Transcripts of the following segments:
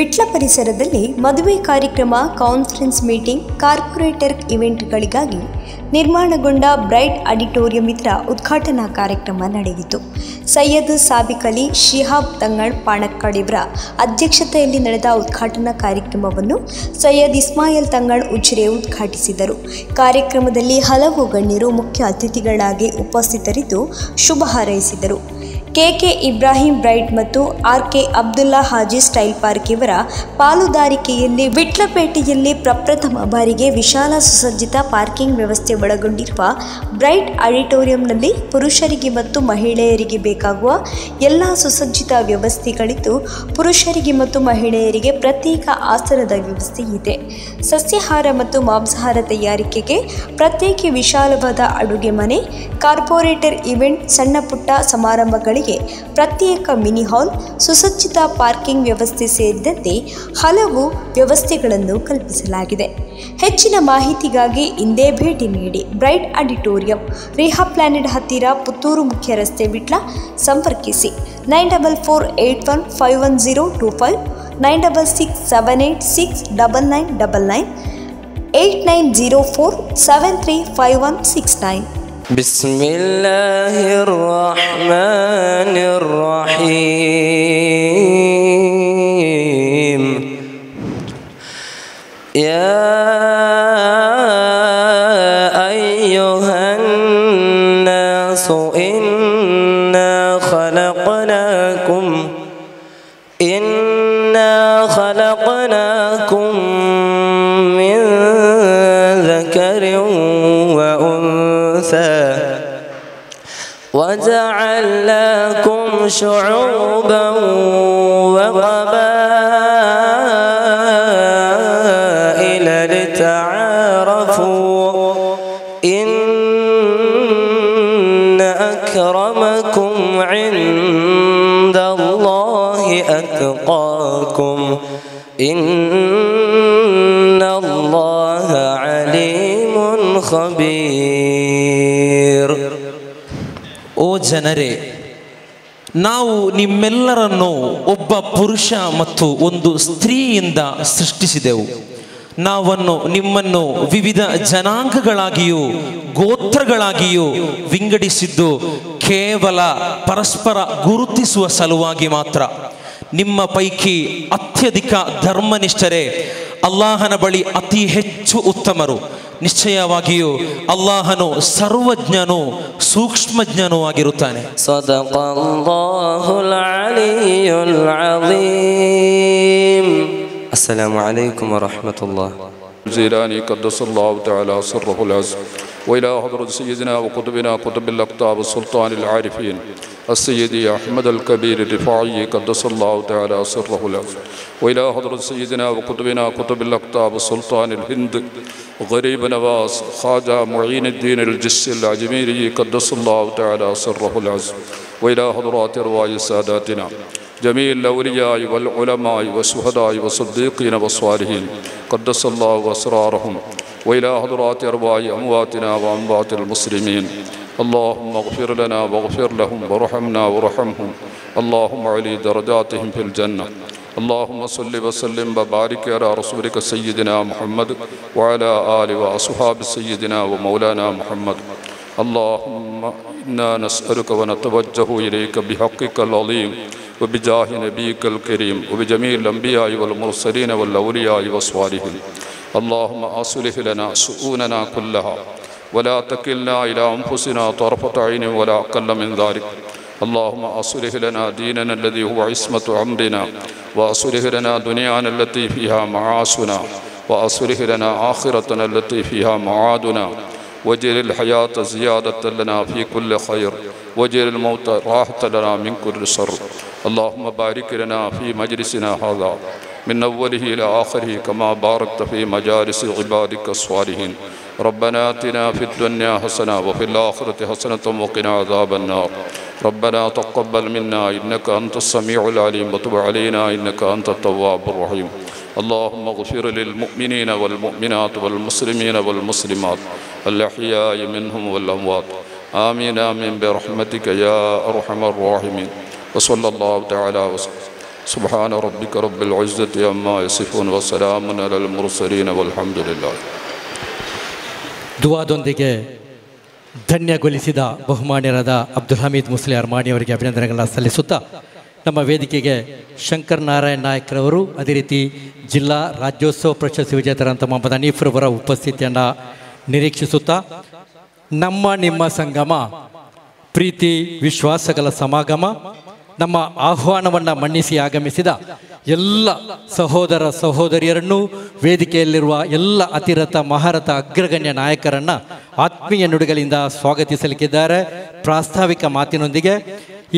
ವಿಟ್ಲ ಪರಿಸರದಲ್ಲಿ ಮದುವೆ ಕಾರ್ಯಕ್ರಮ, ಕಾನ್ಫರೆನ್ಸ್ ಮೀಟಿಂಗ್, ಕಾರ್ಪೊರೇಟರ್ ಇವೆಂಟ್ಗಳಿಗಾಗಿ ನಿರ್ಮಾಣಗೊಂಡ ಬ್ರೈಟ್ ಆಡಿಟೋರಿಯಂ ಇದರ ಉದ್ಘಾಟನಾ ಕಾರ್ಯಕ್ರಮ ನಡೆಯಿತು. ಸೈಯದ್ ಸಾಬಿಕ್ ಅಲಿ ಶಿಹಾಬ್ ತಂಗಳ್ ಪಾಣಕ್ಕಡ್ ಇವರ ಅಧ್ಯಕ್ಷತೆಯಲ್ಲಿ ನಡೆದ ಉದ್ಘಾಟನಾ ಕಾರ್ಯಕ್ರಮವನ್ನು ಸೈಯದ್ ಇಸ್ಮಾಯಿಲ್ ತಂಗಳ್ ಉಜಿರೆ ಉದ್ಘಾಟಿಸಿದರು. ಕಾರ್ಯಕ್ರಮದಲ್ಲಿ ಹಲವು ಗಣ್ಯರು ಮುಖ್ಯ ಅತಿಥಿಗಳಾಗಿ ಉಪಸ್ಥಿತರಿದ್ದು ಶುಭ ಹಾರೈಸಿದರು. ಕೆ ಇಬ್ರಾಹಿಂ ಬ್ರೈಟ್ ಮತ್ತು RK Abdullah Haji style park ಇವರ ಪಾಲುದಾರಿಕೆಯಲ್ಲಿ ವಿಟ್ಲಪೇಟೆಯಲ್ಲಿ ಪ್ರಪ್ರಥಮ ಬಾರಿಗೆ ವಿಶಾಲ ಸುಸಜ್ಜಿತ ಪಾರ್ಕಿಂಗ್ ವ್ಯವಸ್ಥೆ ಒಳಗೊಂಡಿರುವ ಬ್ರೈಟ್ ಆಡಿಟೋರಿಯಂನಲ್ಲಿ ಪುರುಷರಿಗೆ ಮತ್ತು ಮಹಿಳೆಯರಿಗೆ ಬೇಕಾಗುವ ಎಲ್ಲ ಸುಸಜ್ಜಿತ ವ್ಯವಸ್ಥೆಗಳಿದ್ದು, ಪುರುಷರಿಗೆ ಮತ್ತು ಮಹಿಳೆಯರಿಗೆ ಪ್ರತ್ಯೇಕ ಆಸನದ ವ್ಯವಸ್ಥೆ ಇದೆ. ಸಸ್ಯಾಹಾರ ಮತ್ತು ಮಾಂಸಾಹಾರ ತಯಾರಿಕೆಗೆ ಪ್ರತ್ಯೇಕ ವಿಶಾಲವಾದ ಅಡುಗೆ ಮನೆ, ಕಾರ್ಪೊರೇಟರ್ ಇವೆಂಟ್, ಸಣ್ಣ ಪುಟ್ಟ ಸಮಾರಂಭಗಳಿಗೆ ಪ್ರತ್ಯೇಕ ಮಿನಿ ಹಾಲ್, ಸುಸಜ್ಜಿತ ಪಾರ್ಕಿಂಗ್ ವ್ಯವಸ್ಥೆ ಸೇರಿದಂತೆ ಹಲವು ವ್ಯವಸ್ಥೆಗಳನ್ನು ಕಲ್ಪಿಸಲಾಗಿದೆ. ಹೆಚ್ಚಿನ ಮಾಹಿತಿಗಾಗಿ ಇಂದೇ ಭೇಟಿ ನೀಡಿ. ಬ್ರೈಟ್ ಆಡಿಟೋರಿಯಂ, ರೇಹಾ ಪ್ಲಾನೆಟ್ ಹತ್ತಿರ, ಪುತ್ತೂರು ಮುಖ್ಯ ರಸ್ತೆ, ವಿಟ್ಲ. ಸಂಪರ್ಕಿಸಿ 9448151025, 9667869999, 8904735169. بسم الله الرحمن الرحيم. يا أيها الناس إنا خلقناكم من ذكر وأنثى وجعلناكم شعوبا وقبائل لتعارفوا إن أكرمكم عند الله أتقاكم إن الله عليم خبير. ಓ ಜನರೇ, ನಾವು ನಿಮ್ಮೆಲ್ಲರನ್ನು ಒಬ್ಬ ಪುರುಷ ಮತ್ತು ಒಂದು ಸ್ತ್ರೀಯಿಂದ ಸೃಷ್ಟಿಸಿದೆವು. ನಿಮ್ಮನ್ನು ವಿವಿಧ ಜನಾಂಗಗಳಾಗಿಯೂ ಗೋತ್ರಗಳಾಗಿಯೂ ವಿಂಗಡಿಸಿದ್ದು ಕೇವಲ ಪರಸ್ಪರ ಗುರುತಿಸುವ ಸಲುವಾಗಿ ಮಾತ್ರ. ನಿಮ್ಮ ಪೈಕಿ ಅತ್ಯಧಿಕ ಧರ್ಮನಿಷ್ಠರೇ ಅಲ್ಲಾಹನ ಬಳಿ ಅತಿ ಹೆಚ್ಚು ಉತ್ತಮರು. ನಿಶ್ಚಯವಾಗಿಯೂ ಅಲ್ಲಾಹನು ಸರ್ವಜ್ಞನೂ ಸೂಕ್ಷ್ಮಜ್ಞನೂ ಆಗಿರುತ್ತಾನೆ. ಸದಕಲ್ಲಾಹುಲ್ ಅಲಿಯುಲ್ ಅಜೀಮ್. ಅಸ್ಸಲಾಮು ಅಲೈಕುಂ ವರಹಮತುಲ್ಲಾಹ್. الجيلاني قدس الله تعالى سره العز وإلى حضرة سيدنا وقطبنا قطب الأقطاب السلطان العارفين السيد أحمد الكبير الرفاعي قدس الله تعالى سره العز وإلى حضرة سيدنا وقطبنا قطب الأقطاب السلطان الهند غريب نواس خواجة معين الدين الجسي العجميري قدس الله تعالى سره العز وإلى حضرات أرواح ساداتنا جميع الأولياء والعلماء والشهداء والصديقين والصالحين قدس الله أسرارهم وإلى حضرات أرواح أمواتنا وأموات المسلمين. اللهم اغفر لنا واغفر لهم وارحمنا وارحمهم. اللهم علي درجاتهم في الجنة. اللهم صل وسلم وبارك على رسولك سيدنا محمد وعلى آله وأصحاب سيدنا ومولانا محمد. اللهم إنا نسألك ونتوجه إليك بحقك العظيم وبجاه نبيك الكريم وبجميع الأنبياء والمرسلين والأولياء والصالحين. اللهم أصلح لنا شؤوننا كلها ولا تكلنا إلى أنفسنا طرفة عين ولا أقل من ذلك. اللهم أصلح لنا ديننا الذي هو عصمة أمرنا وأصلح لنا دنيانا التي فيها معاشنا وأصلح لنا آخرتنا التي فيها معادنا واجعل الحياة زيادة لنا في كل خير واجعل الموت راحة لنا من كل شر. اللهم بارك لنا في مجلسنا هذا من أوله إلى آخره كما باركت في مجالس عبادك الصالحين. ربنا آتنا في الدنيا حسنة وفي الآخرة حسنة وقنا عذاب النار. ربنا تقبل منا إنك أنت السميع العليم وتب علينا إنك أنت التواب الرحيم. اللهم اغفر للمؤمنين والمؤمنات والمسلمين والمسلمات الأحياء منهم والأموات. آمين آمين برحمتك يا أرحم الراحمين. وصلى الله تعالى وسلم ಸುಬ್ಹಾನ ರಬ್ಬಿಕ ರಬ್ಬಿಲ್ ಇಜ್ಜತಿ ಅಮ್ಮಾ ಯಸಿಫೂನ್ ವ ಸಲಾಮುನ್ ಅಲಲ್ ಮುರ್ಸಲೀನ್ ವಲ್ಹಮ್ದುಲಿಲ್ಲಾಹ್. ದುವಾದೊಂದಿಗೆ ಧನ್ಯಗೊಳಿಸಿದ ಬಹುಮಾನ್ಯರಾದ ಅಬ್ದುಲ್ ಹಮೀದ್ ಮುಸ್ಲಿ ಅರ್ಮಾಣಿಯವರಿಗೆ ಅಭಿನಂದನೆಗಳನ್ನ ಸಲ್ಲಿಸುತ್ತಾ, ನಮ್ಮ ವೇದಿಕೆಗೆ ಶಂಕರ್ ನಾರಾಯಣ್ ನಾಯಕ್ರವರು, ಅದೇ ರೀತಿ ಜಿಲ್ಲಾ ರಾಜ್ಯೋತ್ಸವ ಪ್ರಶಸ್ತಿ ವಿಜೇತರಂತ ಮೊಹಮ್ಮದ್ ಹನೀಫ್ರವರ ಉಪಸ್ಥಿತಿಯನ್ನು ನಿರೀಕ್ಷಿಸುತ್ತಾ, ನಮ್ಮ ನಿಮ್ಮ ಸಂಗಮ ಪ್ರೀತಿ ವಿಶ್ವಾಸಗಳ ಸಮಾಗಮ, ನಮ್ಮ ಆಹ್ವಾನವನ್ನು ಮನ್ನಿಸಿ ಆಗಮಿಸಿದ ಎಲ್ಲ ಸಹೋದರ ಸಹೋದರಿಯರನ್ನು, ವೇದಿಕೆಯಲ್ಲಿರುವ ಎಲ್ಲ ಅತಿರಥ ಮಹಾರಥ ಅಗ್ರಗಣ್ಯ ನಾಯಕರನ್ನು ಆತ್ಮೀಯ ನುಡಿಗಳಿಂದ ಸ್ವಾಗತಿಸಲಿಕ್ಕಿದ್ದಾರೆ. ಪ್ರಾಸ್ತಾವಿಕ ಮಾತಿನೊಂದಿಗೆ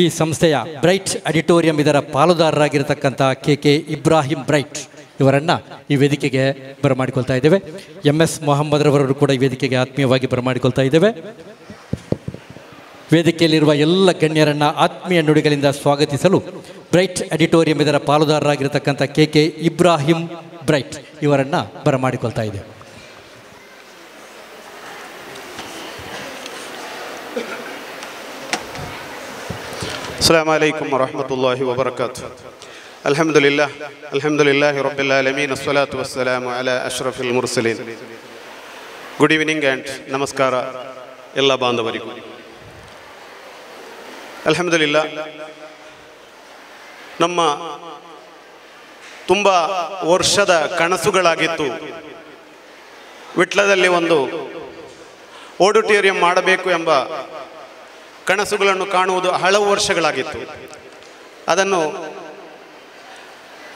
ಈ ಸಂಸ್ಥೆಯ ಬ್ರೈಟ್ ಆಡಿಟೋರಿಯಂ ಇದರ ಪಾಲುದಾರರಾಗಿರತಕ್ಕಂಥ ಕೆ ಇಬ್ರಾಹಿಂ ಬ್ರೈಟ್ ಇವರನ್ನು ಈ ವೇದಿಕೆಗೆ ಬರಮಾಡಿಕೊಳ್ತಾ ಇದ್ದೇವೆ. MS ಮೊಹಮ್ಮದ್ರವರು ಕೂಡ ಈ ವೇದಿಕೆಗೆ ಆತ್ಮೀಯವಾಗಿ ಬರಮಾಡಿಕೊಳ್ತಾ ಇದ್ದೇವೆ. ವೇದಿಕೆಯಲ್ಲಿರುವ ಎಲ್ಲ ಗಣ್ಯರನ್ನು ಆತ್ಮೀಯ ನುಡಿಗಳಿಂದ ಸ್ವಾಗತಿಸಲು ಬ್ರೈಟ್ ಆಡಿಟೋರಿಯಂ ಇದರ ಪಾಲುದಾರರಾಗಿರತಕ್ಕಂಥ ಕೆ ಇಬ್ರಾಹಿಂ ಬ್ರೈಟ್ ಇವರನ್ನು ಬರಮಾಡಿಕೊಳ್ತಾ ಇದ್ದೇವೆ. ಅಸ್ಸಲಾಮು ಅಲೈಕುಂ ವರಹಮತುಲ್ಲಾಹಿ ವಬರಕಾತುಹು. ಅಲ್ಹಮ್ದುಲಿಲ್ಲಾಹಿ ರಬ್ಬಿಲ್ ಆಲಮೀನ್, ಅಸ್ಸಲಾತು ವಸ್ಸಲಾಮು ಅಲಾ ಅಶ್ರಫಿಲ್ ಮುರ್ಸಲೀನ್. ಗುಡ್ ಈವ್ನಿಂಗ್ ಆ್ಯಂಡ್ ನಮಸ್ಕಾರ ಎಲ್ಲ ಬಾಂಧವರಿಗೂ. ಅಲ್ಹಮ್ದುಲಿಲ್ಲಾ, ನಮ್ಮ ತುಂಬ ವರ್ಷದ ಕನಸುಗಳಾಗಿತ್ತು ವಿಟ್ಲದಲ್ಲಿ ಒಂದು ಆಡಿಟೋರಿಯಂ ಮಾಡಬೇಕು ಎಂಬ ಕನಸುಗಳನ್ನು ಕಾಣುವುದು ಹಲವು ವರ್ಷಗಳಾಗಿತ್ತು. ಅದನ್ನು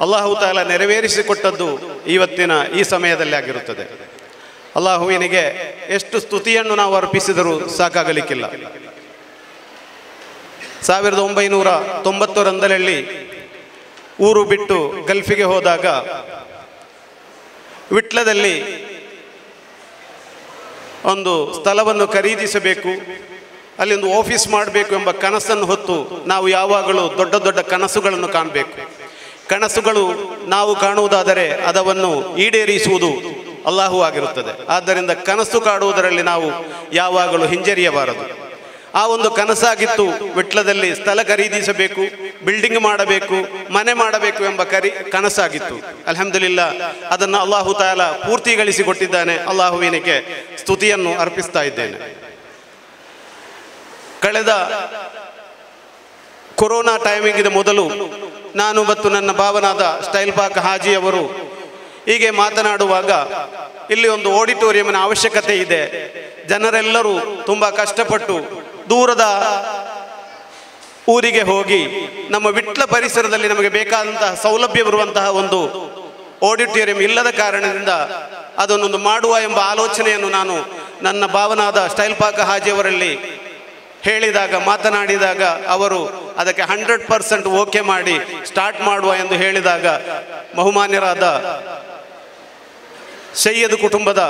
ಅಲ್ಲಾಹು ತಾಲ ನೆರವೇರಿಸಿಕೊಟ್ಟದ್ದು ಇವತ್ತಿನ ಈ ಸಮಯದಲ್ಲಿ ಆಗಿರುತ್ತದೆ. ಅಲ್ಲಾಹುವಿನಿಗೆ ಎಷ್ಟು ಸ್ತುತಿಯನ್ನು ನಾವು ಅರ್ಪಿಸಿದರೂ ಸಾಕಾಗಲಿಕ್ಕಿಲ್ಲ. 1990ರಲ್ಲಿ ಊರು ಬಿಟ್ಟು ಗಲ್ಫಿಗೆ ಹೋದಾಗ ವಿಟ್ಲದಲ್ಲಿ ಒಂದು ಸ್ಥಳವನ್ನು ಖರೀದಿಸಬೇಕು, ಅಲ್ಲಿ ಒಂದು ಆಫೀಸ್ ಮಾಡಬೇಕು ಎಂಬ ಕನಸನ್ನು ಹೊತ್ತು ನಾವು ಯಾವಾಗಲೂ ದೊಡ್ಡ ದೊಡ್ಡ ಕನಸುಗಳನ್ನು ಕಾಣಬೇಕು. ಕನಸುಗಳು ನಾವು ಕಾಣುವುದಾದರೆ ಅದನ್ನು ಈಡೇರಿಸುವುದು ಅಲ್ಲಾಹು ಆಗಿರುತ್ತದೆ. ಆದ್ದರಿಂದ ಕನಸು ಕಾಣುವುದರಲ್ಲಿ ನಾವು ಯಾವಾಗಲೂ ಹಿಂಜರಿಯಬಾರದು. ಆ ಒಂದು ಕನಸಾಗಿತ್ತು ವಿಟ್ಲದಲ್ಲಿ ಸ್ಥಳ ಖರೀದಿಸಬೇಕು, ಬಿಲ್ಡಿಂಗ್ ಮಾಡಬೇಕು, ಮನೆ ಮಾಡಬೇಕು ಎಂಬ ಕನಸಾಗಿತ್ತು. ಅಲ್ಹಮ್ದುಲಿಲ್ಲಾ, ಅದನ್ನು ಅಲ್ಲಾಹು ತಾಲ ಪೂರ್ತಿಗೊಳಿಸಿಕೊಟ್ಟಿದ್ದಾನೆ. ಅಲ್ಲಾಹುವಿನಿಗೆ ಸ್ತುತಿಯನ್ನು ಅರ್ಪಿಸ್ತಾ ಇದ್ದೇನೆ. ಕಳೆದ ಕೊರೋನಾ ಟೈಮಿಂಗಿನ ಮೊದಲು ನಾನು ಮತ್ತು ನನ್ನ ಭಾವನಾದ ಸ್ಟೈಲ್ ಪಾಕ್ ಹಾಜಿಯವರು ಹೀಗೆ ಮಾತನಾಡುವಾಗ, ಇಲ್ಲಿ ಒಂದು ಆಡಿಟೋರಿಯಂನ ಅವಶ್ಯಕತೆ ಇದೆ, ಜನರೆಲ್ಲರೂ ತುಂಬ ಕಷ್ಟಪಟ್ಟು ದೂರದ ಊರಿಗೆ ಹೋಗಿ ನಮ್ಮ ವಿಟ್ಲ ಪರಿಸರದಲ್ಲಿ ನಮಗೆ ಬೇಕಾದಂತಹ ಸೌಲಭ್ಯ ಬರುವಂತಹ ಒಂದು ಆಡಿಟೋರಿಯಂ ಇಲ್ಲದ ಕಾರಣದಿಂದ ಅದನ್ನೊಂದು ಮಾಡುವ ಎಂಬ ಆಲೋಚನೆಯನ್ನು ನಾನು ನನ್ನ ಭಾವನಾದ ಸ್ಟೈಲ್ ಪಾಕ್ ಹಾಜಿಯವರಲ್ಲಿ ಹೇಳಿದಾಗ, ಮಾತನಾಡಿದಾಗ ಅವರು ಅದಕ್ಕೆ 100% ಓಕೆ ಮಾಡಿ ಸ್ಟಾರ್ಟ್ ಮಾಡುವ ಎಂದು ಹೇಳಿದಾಗ, ಬಹುಮಾನ್ಯರಾದ ಸೈಯದ್ ಕುಟುಂಬದ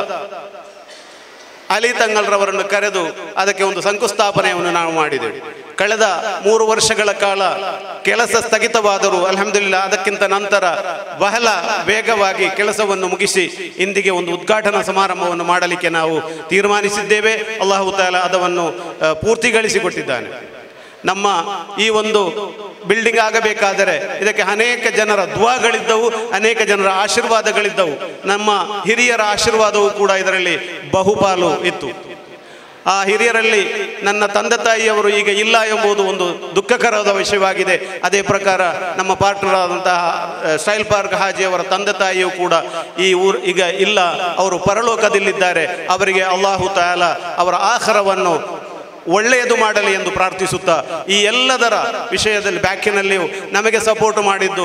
ಅಲಿ ತಂಗಲ್ರವರನ್ನು ಕರೆದು ಅದಕ್ಕೆ ಒಂದು ಶಂಕುಸ್ಥಾಪನೆಯನ್ನು ನಾವು ಮಾಡಿದೆವು. ಕಳೆದ 3 ವರ್ಷಗಳ ಕಾಲ ಕೆಲಸ ಸ್ಥಗಿತವಾದರೂ ಅಲ್ಹಮ್ದುಲಿಲ್ಲಾ ಅದಕ್ಕಿಂತ ನಂತರ ಬಹಳ ವೇಗವಾಗಿ ಕೆಲಸವನ್ನು ಮುಗಿಸಿ ಇಂದಿಗೆ ಒಂದು ಉದ್ಘಾಟನಾ ಸಮಾರಂಭವನ್ನು ಮಾಡಲಿಕ್ಕೆ ನಾವು ತೀರ್ಮಾನಿಸಿದ್ದೇವೆ. ಅಲ್ಲಾಹು ತಾಲಾ ಅದನ್ನು ಪೂರ್ತಿಗೊಳಿಸಿಕೊಟ್ಟಿದ್ದಾನೆ. ನಮ್ಮ ಈ ಒಂದು ಬಿಲ್ಡಿಂಗ್ ಆಗಬೇಕಾದರೆ ಇದಕ್ಕೆ ಅನೇಕ ಜನರ ದುವಾಗಳಿದ್ದವು, ಅನೇಕ ಜನರ ಆಶೀರ್ವಾದಗಳಿದ್ದವು. ನಮ್ಮ ಹಿರಿಯರ ಆಶೀರ್ವಾದವೂ ಕೂಡ ಇದರಲ್ಲಿ ಬಹುಪಾಲು ಇತ್ತು. ಆ ಹಿರಿಯರಲ್ಲಿ ನನ್ನ ತಂದೆ ತಾಯಿಯವರು ಈಗ ಇಲ್ಲ ಎಂಬುದು ಒಂದು ದುಃಖಕರದ ವಿಷಯವಾಗಿದೆ. ಅದೇ ಪ್ರಕಾರ ನಮ್ಮ ಪಾರ್ಟ್ನರ್ ಆದಂತಹ ಸ್ಟೈಲ್ ಪಾರ್ಕ್ ಹಾಜಿಯವರ ತಂದೆ ತಾಯಿಯೂ ಕೂಡ ಈ ಈಗ ಇಲ್ಲ, ಅವರು ಪರಲೋಕದಲ್ಲಿದ್ದಾರೆ. ಅವರಿಗೆ ಅಲ್ಲಾಹು ತಾಲಾ ಅವರ ಆಖರವನ್ನು ಒಳ್ಳೆಯದು ಮಾಡಲಿ ಎಂದು ಪ್ರಾರ್ಥಿಸುತ್ತಾ, ಈ ಎಲ್ಲದರ ವಿಷಯದಲ್ಲಿ ಬ್ಯಾಕಿನಲ್ಲಿಯೂ ನಮಗೆ ಸಪೋರ್ಟ್ ಮಾಡಿದ್ದು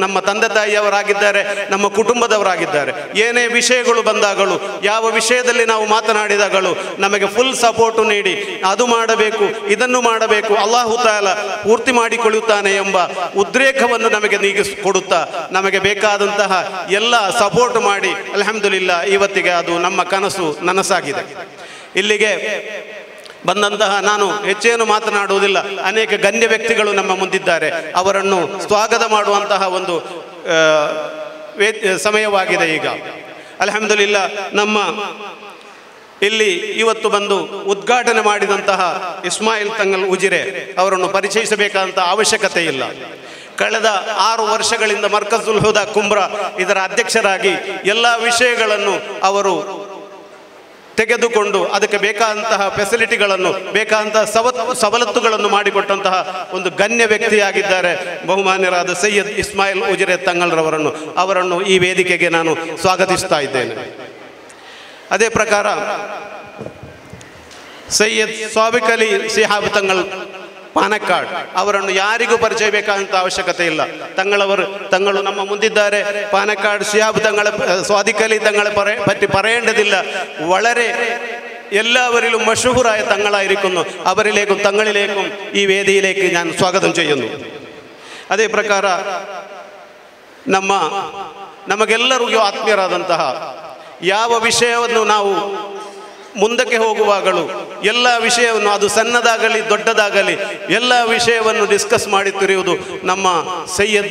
ನಮ್ಮ ತಂದೆ ತಾಯಿಯವರಾಗಿದ್ದಾರೆ, ನಮ್ಮ ಕುಟುಂಬದವರಾಗಿದ್ದಾರೆ. ಏನೇ ವಿಷಯಗಳು ಬಂದಾಗಲೂ, ಯಾವ ವಿಷಯದಲ್ಲಿ ನಾವು ಮಾತನಾಡಿದಾಗಲೂ ನಮಗೆ ಫುಲ್ ಸಪೋರ್ಟು ನೀಡಿ ಅದು ಮಾಡಬೇಕು, ಇದನ್ನು ಮಾಡಬೇಕು, ಅಲ್ಲಾಹು ತಾಲಾ ಪೂರ್ತಿ ಮಾಡಿಕೊಳ್ಳುತ್ತಾನೆ ಎಂಬ ಉದ್ರೇಕವನ್ನು ನಮಗೆ ನೀಗಿಸಿಕೊಡುತ್ತಾ ನಮಗೆ ಬೇಕಾದಂತಹ ಎಲ್ಲ ಸಪೋರ್ಟ್ ಮಾಡಿ ಅಲ್ಹಮ್ದುಲಿಲ್ಲಾ ಇವತ್ತಿಗೆ ಅದು ನಮ್ಮ ಕನಸು ನನಸಾಗಿದೆ. ಇಲ್ಲಿಗೆ ಬಂದಂತಹ ನಾನು ಹೆಚ್ಚೇನು ಮಾತನಾಡುವುದಿಲ್ಲ. ಅನೇಕ ಗಣ್ಯ ವ್ಯಕ್ತಿಗಳು ನಮ್ಮ ಮುಂದಿದ್ದಾರೆ. ಅವರನ್ನು ಸ್ವಾಗತ ಮಾಡುವಂತಹ ಒಂದು ಸಮಯವಾಗಿದೆ ಈಗ. ಅಲ್ಹಮ್ದುಲಿಲ್ಲಾ, ನಮ್ಮ ಇಲ್ಲಿ ಇವತ್ತು ಬಂದು ಉದ್ಘಾಟನೆ ಮಾಡಿದಂತಹ ಇಸ್ಮಾಯಿಲ್ ತಂಗಲ್ ಉಜಿರೆ ಅವರನ್ನು ಪರಿಚಯಿಸಬೇಕಾದಂತಹ ಅವಶ್ಯಕತೆ ಇಲ್ಲ. ಕಳೆದ 6 ವರ್ಷಗಳಿಂದ ಮರ್ಕಜುಲ್ ಹುದಾ ಕುಂಬ್ರಾ ಇದರ ಅಧ್ಯಕ್ಷರಾಗಿ ಎಲ್ಲ ವಿಷಯಗಳನ್ನು ಅವರು ತೆಗೆದುಕೊಂಡು ಅದಕ್ಕೆ ಬೇಕಾದಂತಹ ಫೆಸಿಲಿಟಿಗಳನ್ನು ಬೇಕಾದಂತಹ ಸವಲತ್ತುಗಳನ್ನು ಮಾಡಿಕೊಟ್ಟಂತಹ ಒಂದು ಗಣ್ಯ ವ್ಯಕ್ತಿಯಾಗಿದ್ದಾರೆ ಬಹುಮಾನ್ಯರಾದ ಸೈಯದ್ ಇಸ್ಮಾಯಿಲ್ ಉಜಿರೆ ತಂಗಲ್ರವರನ್ನು. ಅವರನ್ನು ಈ ವೇದಿಕೆಗೆ ನಾನು ಸ್ವಾಗತಿಸ್ತಾ ಇದ್ದೇನೆ. ಅದೇ ಪ್ರಕಾರ ಸೈಯದ್ ಸ್ವಾಬಿಕ್ ಅಲಿ ಸಿಹಾಬ್ ಪಾನಕ್ಕಾಡ್ ಅವರನ್ನು ಯಾರಿಗೂ ಪರಿಚಯ ಬೇಕಾದಂಥ ಅವಶ್ಯಕತೆ ಇಲ್ಲ. ತಂಗಳು ನಮ್ಮ ಮುಂದಿದ್ದಾರೆ. പാനക്കാട് സിഹാബ് സ്വാദിഖ് അലി തങ്ങളെ പറ്റി പറയേണ്ടതില്ല. വളരെ എല്ലാവരിലും മഷഹൂറായ തങ്ങളായിരിക്കുന്നു. അവരിലേക്കും തങ്ങളിലേക്കും ഈ വേദിയിലേക്ക് ഞാൻ സ്വാഗതം ചെയ്യുന്നു. ಅದೇ ಪ್ರಕಾರ ನಮಗೆಲ್ಲರಿಗೂ ಆತ್ಮೀಯರಾದಂತಹ ಯಾವ ವಿಷಯವನ್ನು ನಾವು ಮುಂದಕ್ಕೆ ಹೋಗುವಾಗಲೂ ಎಲ್ಲ ವಿಷಯವನ್ನು, ಅದು ಸಣ್ಣದಾಗಲಿ ದೊಡ್ಡದಾಗಲಿ, ಎಲ್ಲ ವಿಷಯವನ್ನು ಡಿಸ್ಕಸ್ ಮಾಡುತ್ತಿರುವುದು ನಮ್ಮ ಸೈಯದ್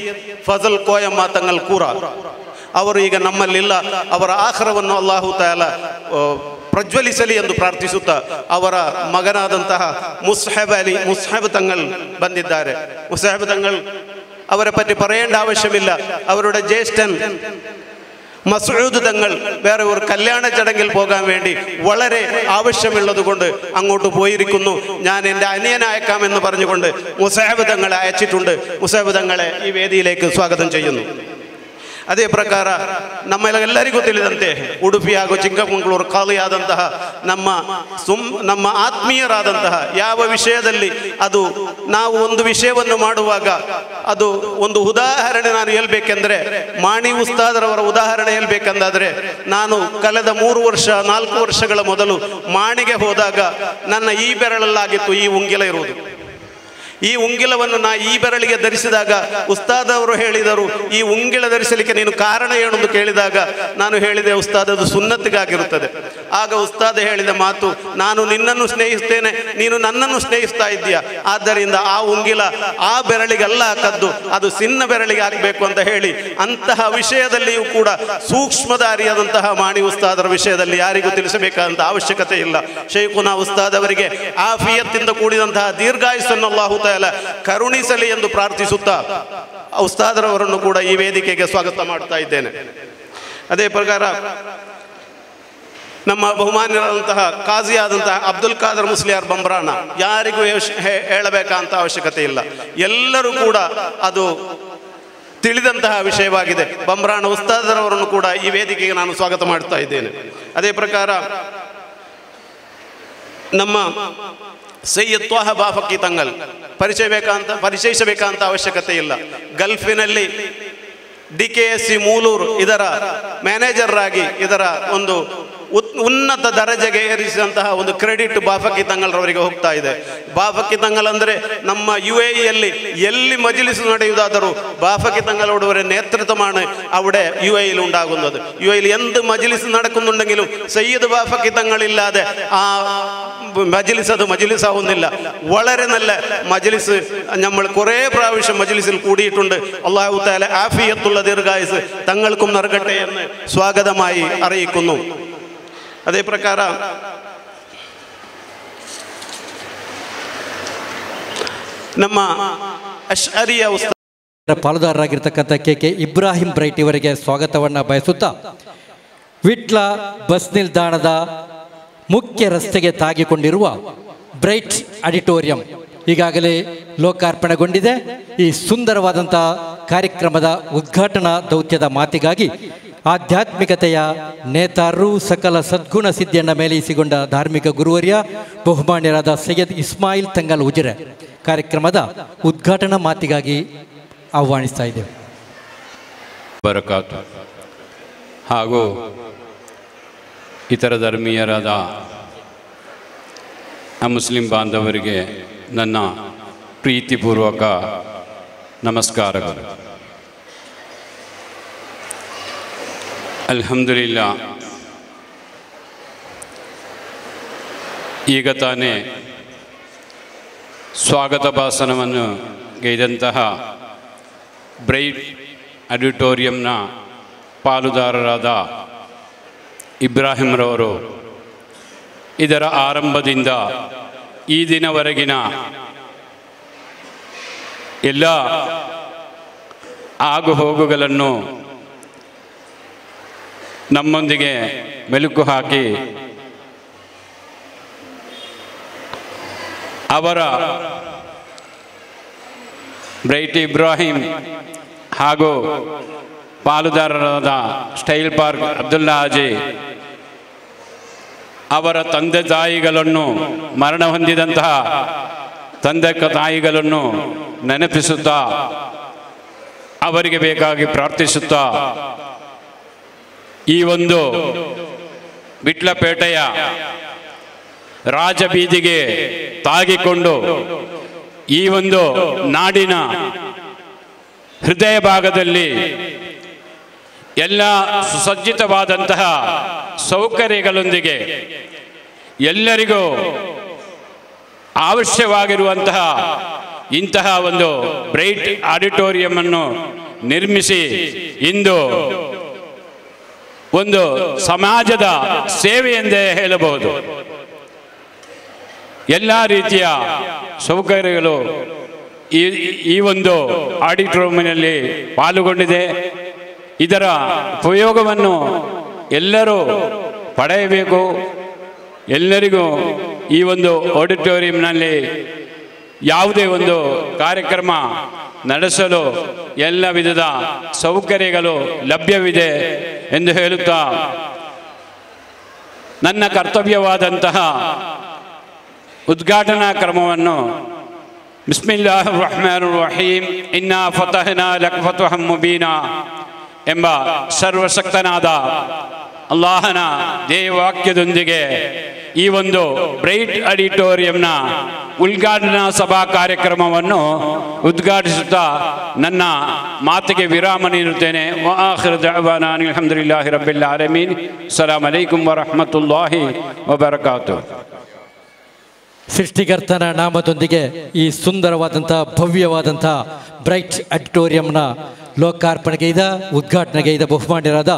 ಫಜಲ್ ಕೋಯಮ್ಮ ತಂಗಲ್ ಕೂರ. ಅವರು ಈಗ ನಮ್ಮಲ್ಲಿಲ್ಲ. ಅವರ ಆಖರವನ್ನು ಅಲ್ಲಾಹು ತಾಲ ಪ್ರಜ್ವಲಿಸಲಿ ಎಂದು ಪ್ರಾರ್ಥಿಸುತ್ತಾ ಅವರ ಮಗನಾದಂತಹ ಮುಸ್ಹಬ್ ತಂಗಲ್ ಬಂದಿದ್ದಾರೆ. ಮುಸ್ಹಬ್ ತಂಗಲ್ ಅವರ ಪറ്റി പറയേണ്ട ആവശ്യമില്ല. അവരുടെ ജ്യേഷ്ഠൻ മസൂദ് തങ്ങൾ വേറെ ഒരു കല്യാണ ചടങ്ങിൽ പോകാൻ വേണ്ടി വളരെ ആവശ്യമുള്ളത് കൊണ്ട് അങ്ങോട്ട് പോയിരിക്കുന്നു. ഞാൻ എൻ്റെ അനിയനെ അയക്കാമെന്ന് പറഞ്ഞുകൊണ്ട് മുസാഹിബ് തങ്ങളെ അയച്ചിട്ടുണ്ട്. മുസാഹിബ് തങ്ങളെ ഈ വേദിയിലേക്ക് സ്വാഗതം ചെയ്യുന്നു. ಅದೇ ಪ್ರಕಾರ ನಮ್ಮೆಲ್ಲರಿಗೂ ತಿಳಿದಂತೆ ಉಡುಪಿ ಹಾಗೂ ಚಿಕ್ಕಮಗಳೂರು ಖಾಲಿಯಾದಂತಹ ನಮ್ಮ ಆತ್ಮೀಯರಾದಂತಹ ಯಾವ ವಿಷಯದಲ್ಲಿ ಅದು ನಾವು ಒಂದು ವಿಷಯವನ್ನು ಮಾಡುವಾಗ ಅದು ಒಂದು ಉದಾಹರಣೆ ನಾನು ಹೇಳ್ಬೇಕೆಂದರೆ ಮಾಣಿ ಉಸ್ತಾದರವರ ಉದಾಹರಣೆ ಹೇಳ್ಬೇಕಂದಾದರೆ, ನಾನು ಕಳೆದ 4 ವರ್ಷಗಳ ಮೊದಲು ಮಾಣಿಗೆ ಹೋದಾಗ ನನ್ನ ಈ ಬೆರಳಲ್ಲಾಗಿತ್ತು ಈ ಉಂಗಿಲ ಇರುವುದು. ಈ ಉಂಗಿಲವನ್ನು ಈ ಬೆರಳಿಗೆ ಧರಿಸಿದಾಗ ಉಸ್ತಾದ್ ಅವರು ಹೇಳಿದರು, ಈ ಉಂಗಿಲ ಧರಿಸಲಿಕ್ಕೆ ನೀನು ಕಾರಣ ಏನು ಎಂದು ಕೇಳಿದಾಗ ನಾನು ಹೇಳಿದೆ, ಉಸ್ತಾದ್ ಅದು ಸುನ್ನತ್ತಿಗಾಗಿರುತ್ತದೆ. ಆಗ ಉಸ್ತಾದ್ ಹೇಳಿದ ಮಾತು, ನಾನು ನಿನ್ನನ್ನು ಸ್ನೇಹಿಸ್ತೇನೆ, ನೀನು ನನ್ನನ್ನು ಸ್ನೇಹಿಸ್ತಾ ಇದ್ದೀಯ, ಆದ್ದರಿಂದ ಆ ಉಂಗಿಲ ಆ ಬೆರಳಿಗೆಲ್ಲ ಕದ್ದು ಅದು ಸಿನ್ನ ಬೆರಳಿಗೆ ಆಗಬೇಕು ಅಂತ ಹೇಳಿ, ಅಂತಹ ವಿಷಯದಲ್ಲಿಯೂ ಕೂಡ ಸೂಕ್ಷ್ಮದಾರಿಯಾದಂತಹ ಮಾಣಿ ಉಸ್ತಾದರ ವಿಷಯದಲ್ಲಿ ಯಾರಿಗೂ ತಿಳಿಸಬೇಕಾದಂಥ ಅವಶ್ಯಕತೆ ಇಲ್ಲ. ಶೈಖುನಾ ಉಸ್ತಾದ್ ಅವರಿಗೆ ಆಫಿಯತ್ತಿಂದ ಕೂಡಿದಂತಹ ದೀರ್ಘಾಯುಸ್ಸನ್ನು ಅಲ್ಲಾಹು ಕರುಣಿಸಲಿ ಎಂದು ಪ್ರಾರ್ಥಿಸುತ್ತಾ ಉಸ್ತಾದರವರನ್ನು ಕೂಡ ಈ ವೇದಿಕೆಗೆ ಸ್ವಾಗತ ಮಾಡ್ತಾ ಇದ್ದೇನೆ. ಅದೇ ಪ್ರಕಾರ ನಮ್ಮ ಬಹುಮಾನ್ಯರಾದಂತಹ ಕಾಜಿಯಾದಂತಹ ಅಬ್ದುಲ್ ಖಾದರ್ ಮುಸ್ಲಿಯಾರ್ ಬಂಬ್ರಾಣ ಯಾರಿಗೂ ಹೇಳಬೇಕಂತ ಅವಶ್ಯಕತೆ ಇಲ್ಲ. ಎಲ್ಲರೂ ಕೂಡ ಅದು ತಿಳಿದಂತಹ ವಿಷಯವಾಗಿದೆ. ಬಂಬ್ರಾಣ ಉಸ್ತಾದರವರನ್ನು ಕೂಡ ಈ ವೇದಿಕೆಗೆ ನಾನು ಸ್ವಾಗತ ಮಾಡ್ತಾ ಇದ್ದೇನೆ. ಅದೇ ಪ್ರಕಾರ ನಮ್ಮ ಸೈಯದ್ ತ್ವಾಹ ಬಾಫಕಿ ತಂಗಲ್ ಪರಿಚಯಿಸಬೇಕಂತ ಅವಶ್ಯಕತೆ ಇಲ್ಲ. ಗಲ್ಫಿನಲ್ಲಿ DKSC ಮೂಲೂರು ಇದರ ಮ್ಯಾನೇಜರ್ ಆಗಿ ಇದರ ಒಂದು ಉನ್ನತ ದರ್ಜೆಗೆ ಏರಿಸಿದಂತಹ ಒಂದು ಕ್ರೆಡಿಟ್ ಬಾಫಕಿ ತಂಗಲ್ರವರಿಗೆ ಹೋಗ್ತಾ ಇದೆ. ಬಾಫಕಿ ತಂಗಲ್ ಅಂದರೆ ನಮ್ಮ UAEಯಲ್ಲಿ ಎಲ್ಲಿ ಮಜ್ಲಿಸ್ ನಡೆಯುವುದಾದರೂ ಬಾಫಕി തങ്ങളോടുവരെ നേതൃത്വമാണ് അവിടെ UAEയിൽ ഉണ്ടാകുന്നത്. UAEയിൽ എന്ത് മജ്ലിസ് നടക്കുന്നുണ്ടെങ്കിലും സയ്യിദ് ബാഫക്കി തങ്ങളില്ലാതെ ആ മജ്ലിസ് അത് മജ്ലിസ് ആവുന്നില്ല. വളരെ നല്ല മജ്ലിസ് നമ്മൾ കുറേ പ്രാവശ്യം മജ്ലിസിൽ കൂടിയിട്ടുണ്ട്. അല്ലാഹു തആല ആഫിയത്തുള്ള ദീർഘായുസ് തങ്ങൾക്കും നൽകട്ടെ എന്ന് സ്വാഗതമായി അറിയിക്കുന്നു. ಅದೇ ಪ್ರಕಾರ ನಮ್ಮ ಅಶ್ಅರಿಯ ಪಾಲುದಾರರಾಗಿರ್ತಕ್ಕಂಥ KK ಇಬ್ರಾಹಿಂ ಬ್ರೈಟ್ ಇವರಿಗೆ ಸ್ವಾಗತವನ್ನು ಬಯಸುತ್ತಾ, ವಿಟ್ಲ ಬಸ್ ನಿಲ್ದಾಣದ ಮುಖ್ಯ ರಸ್ತೆಗೆ ತಾಗಿಕೊಂಡಿರುವ ಬ್ರೈಟ್ ಆಡಿಟೋರಿಯಂ ಈಗಾಗಲೇ ಲೋಕಾರ್ಪಣೆಗೊಂಡಿದೆ. ಈ ಸುಂದರವಾದಂಥ ಕಾರ್ಯಕ್ರಮದ ಉದ್ಘಾಟನಾ ದೌತ್ಯದ ಮಾತಿಗಾಗಿ ಆಧ್ಯಾತ್ಮಿಕತೆಯ ನೇತಾರರು, ಸಕಲ ಸದ್ಗುಣ ಸಿದ್ಧಿಯನ್ನು ಮೇಲೈಸಿಕೊಂಡ ಧಾರ್ಮಿಕ ಗುರುವರ್ಯ ಬಹುಮಾನ್ಯರಾದ ಸೈಯದ್ ಇಸ್ಮಾಯಿಲ್ ತಂಗಲ್ ಉಜಿರೆ ಕಾರ್ಯಕ್ರಮದ ಉದ್ಘಾಟನಾ ಮಾತಿಗಾಗಿ ಆಹ್ವಾನಿಸ್ತಾ ಇದ್ದೇವೆ. ಬರಕಾತ್ ಹಾಗೂ ಇತರ ಧರ್ಮೀಯರಾದ ಮುಸ್ಲಿಂ ಬಾಂಧವರಿಗೆ ನನ್ನ ಪ್ರೀತಿಪೂರ್ವಕ ನಮಸ್ಕಾರಗಳು. ಅಲ್ಹಮ್ದುಲಿಲ್ಲಾ, ಈಗ ತಾನೇ ಸ್ವಾಗತ ಭಾಷಣವನ್ನು ಗೈದಂತಹ ಬ್ರೈಟ್ ಆಡಿಟೋರಿಯಂನ ಪಾಲುದಾರರಾದ ಇಬ್ರಾಹಿಂರವರು ಇದರ ಆರಂಭದಿಂದ ಈ ದಿನವರೆಗಿನ ಎಲ್ಲ ಆಗು ಹೋಗುಗಳನ್ನು ನಮ್ಮೊಂದಿಗೆ ಮೆಲುಕು ಹಾಕಿ ಅವರ ಬ್ರೈಟ್ ಇಬ್ರಾಹಿಂ ಹಾಗೂ ಪಾಲುದಾರರಾದ ಸ್ಟೈಲ್ ಪಾರ್ಕ್ ಅಬ್ದುಲ್ಲಾ ಹಾಜಿ ಅವರ ತಂದೆ ತಾಯಿಗಳನ್ನು ಮರಣ ಹೊಂದಿದಂತಹ ತಂದೆ ತಾಯಿಗಳನ್ನು ನೆನಪಿಸುತ್ತಾ ಅವರಿಗೆ ಬೇಕಾಗಿ ಪ್ರಾರ್ಥಿಸುತ್ತಾ ಈ ಒಂದು ವಿಟ್ಲಪೇಟೆಯ ರಾಜಬೀದಿಗೆ ತಾಗಿಕೊಂಡು ಈ ಒಂದು ನಾಡಿನ ಹೃದಯ ಭಾಗದಲ್ಲಿ ಎಲ್ಲ ಸುಸಜ್ಜಿತವಾದಂತಹ ಸೌಕರ್ಯಗಳೊಂದಿಗೆ ಎಲ್ಲರಿಗೂ ಅವಶ್ಯವಾಗಿರುವಂತಹ ಇಂತಹ ಒಂದು ಬ್ರೈಟ್ ಆಡಿಟೋರಿಯಂ ನಿರ್ಮಿಸಿ ಇಂದು ಒಂದು ಸಮಾಜದ ಸೇವೆ ಎಂದೇ ಹೇಳಬಹುದು. ಎಲ್ಲ ರೀತಿಯ ಸೌಕರ್ಯಗಳು ಈ ಒಂದು ಆಡಿಟೋರಿಯಂನಲ್ಲಿ ಪಾಲ್ಗೊಂಡಿದೆ. ಇದರ ಉಪಯೋಗವನ್ನು ಎಲ್ಲರೂ ಪಡೆಯಬೇಕು. ಎಲ್ಲರಿಗೂ ಈ ಒಂದು ಆಡಿಟೋರಿಯಂನಲ್ಲಿ ಯಾವುದೇ ಒಂದು ಕಾರ್ಯಕ್ರಮ ನಡೆಸಲು ಎಲ್ಲ ವಿಧದ ಸೌಕರ್ಯಗಳು ಲಭ್ಯವಿದೆ ಎಂದು ಹೇಳುತ್ತಾ ನನ್ನ ಕರ್ತವ್ಯವಾದಂತಹ ಉದ್ಘಾಟನಾ ಕ್ರಮವನ್ನು ಬಿಸ್ಮಿಲ್ಲಾಹಿರ್ ರಹ್ಮಾನಿರ್ ರಹೀಂ ಇನ್ನಾ ಫತಹ್ನಾ ಲಕ ಫತಹಂ ಮುಬೀನಾ ಎಂಬ ಸರ್ವಶಕ್ತನಾದ ಅಲ್ಲಾಹನ ದೇವವಾಕ್ಯದೊಂದಿಗೆ ಈ ಒಂದು ಬ್ರೈಟ್ ಆಡಿಟೋರಿಯಂನ ಉದ್ಘಾಟನಾ ಸಭಾ ಕಾರ್ಯಕ್ರಮವನ್ನು ಉದ್ಘಾಟಿಸುತ್ತಾ ನನ್ನ ಮಾತಿಗೆ ವಿರಾಮ ನೀಡುತ್ತೇನೆ. ವ ಆಖಿರು ದಅವಾನಾ ಅಲ್ಹಮ್ದುಲಿಲ್ಲಾಹಿ ರಬ್ಬಿಲ್ ಆಲಮೀನ್. ಅಸ್ಸಲಾಮು ಅಲೈಕುಂ ವರಹ್ಮತುಲ್ಲಾಹಿ ವಬರಕಾತುಹು. ಸೃಷ್ಟಿಕರ್ತನ ನಾಮದೊಂದಿಗೆ ಈ ಸುಂದರವಾದಂಥ ಭವ್ಯವಾದಂಥ ಬ್ರೈಟ್ ಆಡಿಟೋರಿಯಂನ ಲೋಕಾರ್ಪಣೆಗೈದ ಉದ್ಘಾಟನೆಗೈದ ಬಹುಮಾನ್ಯರಾದ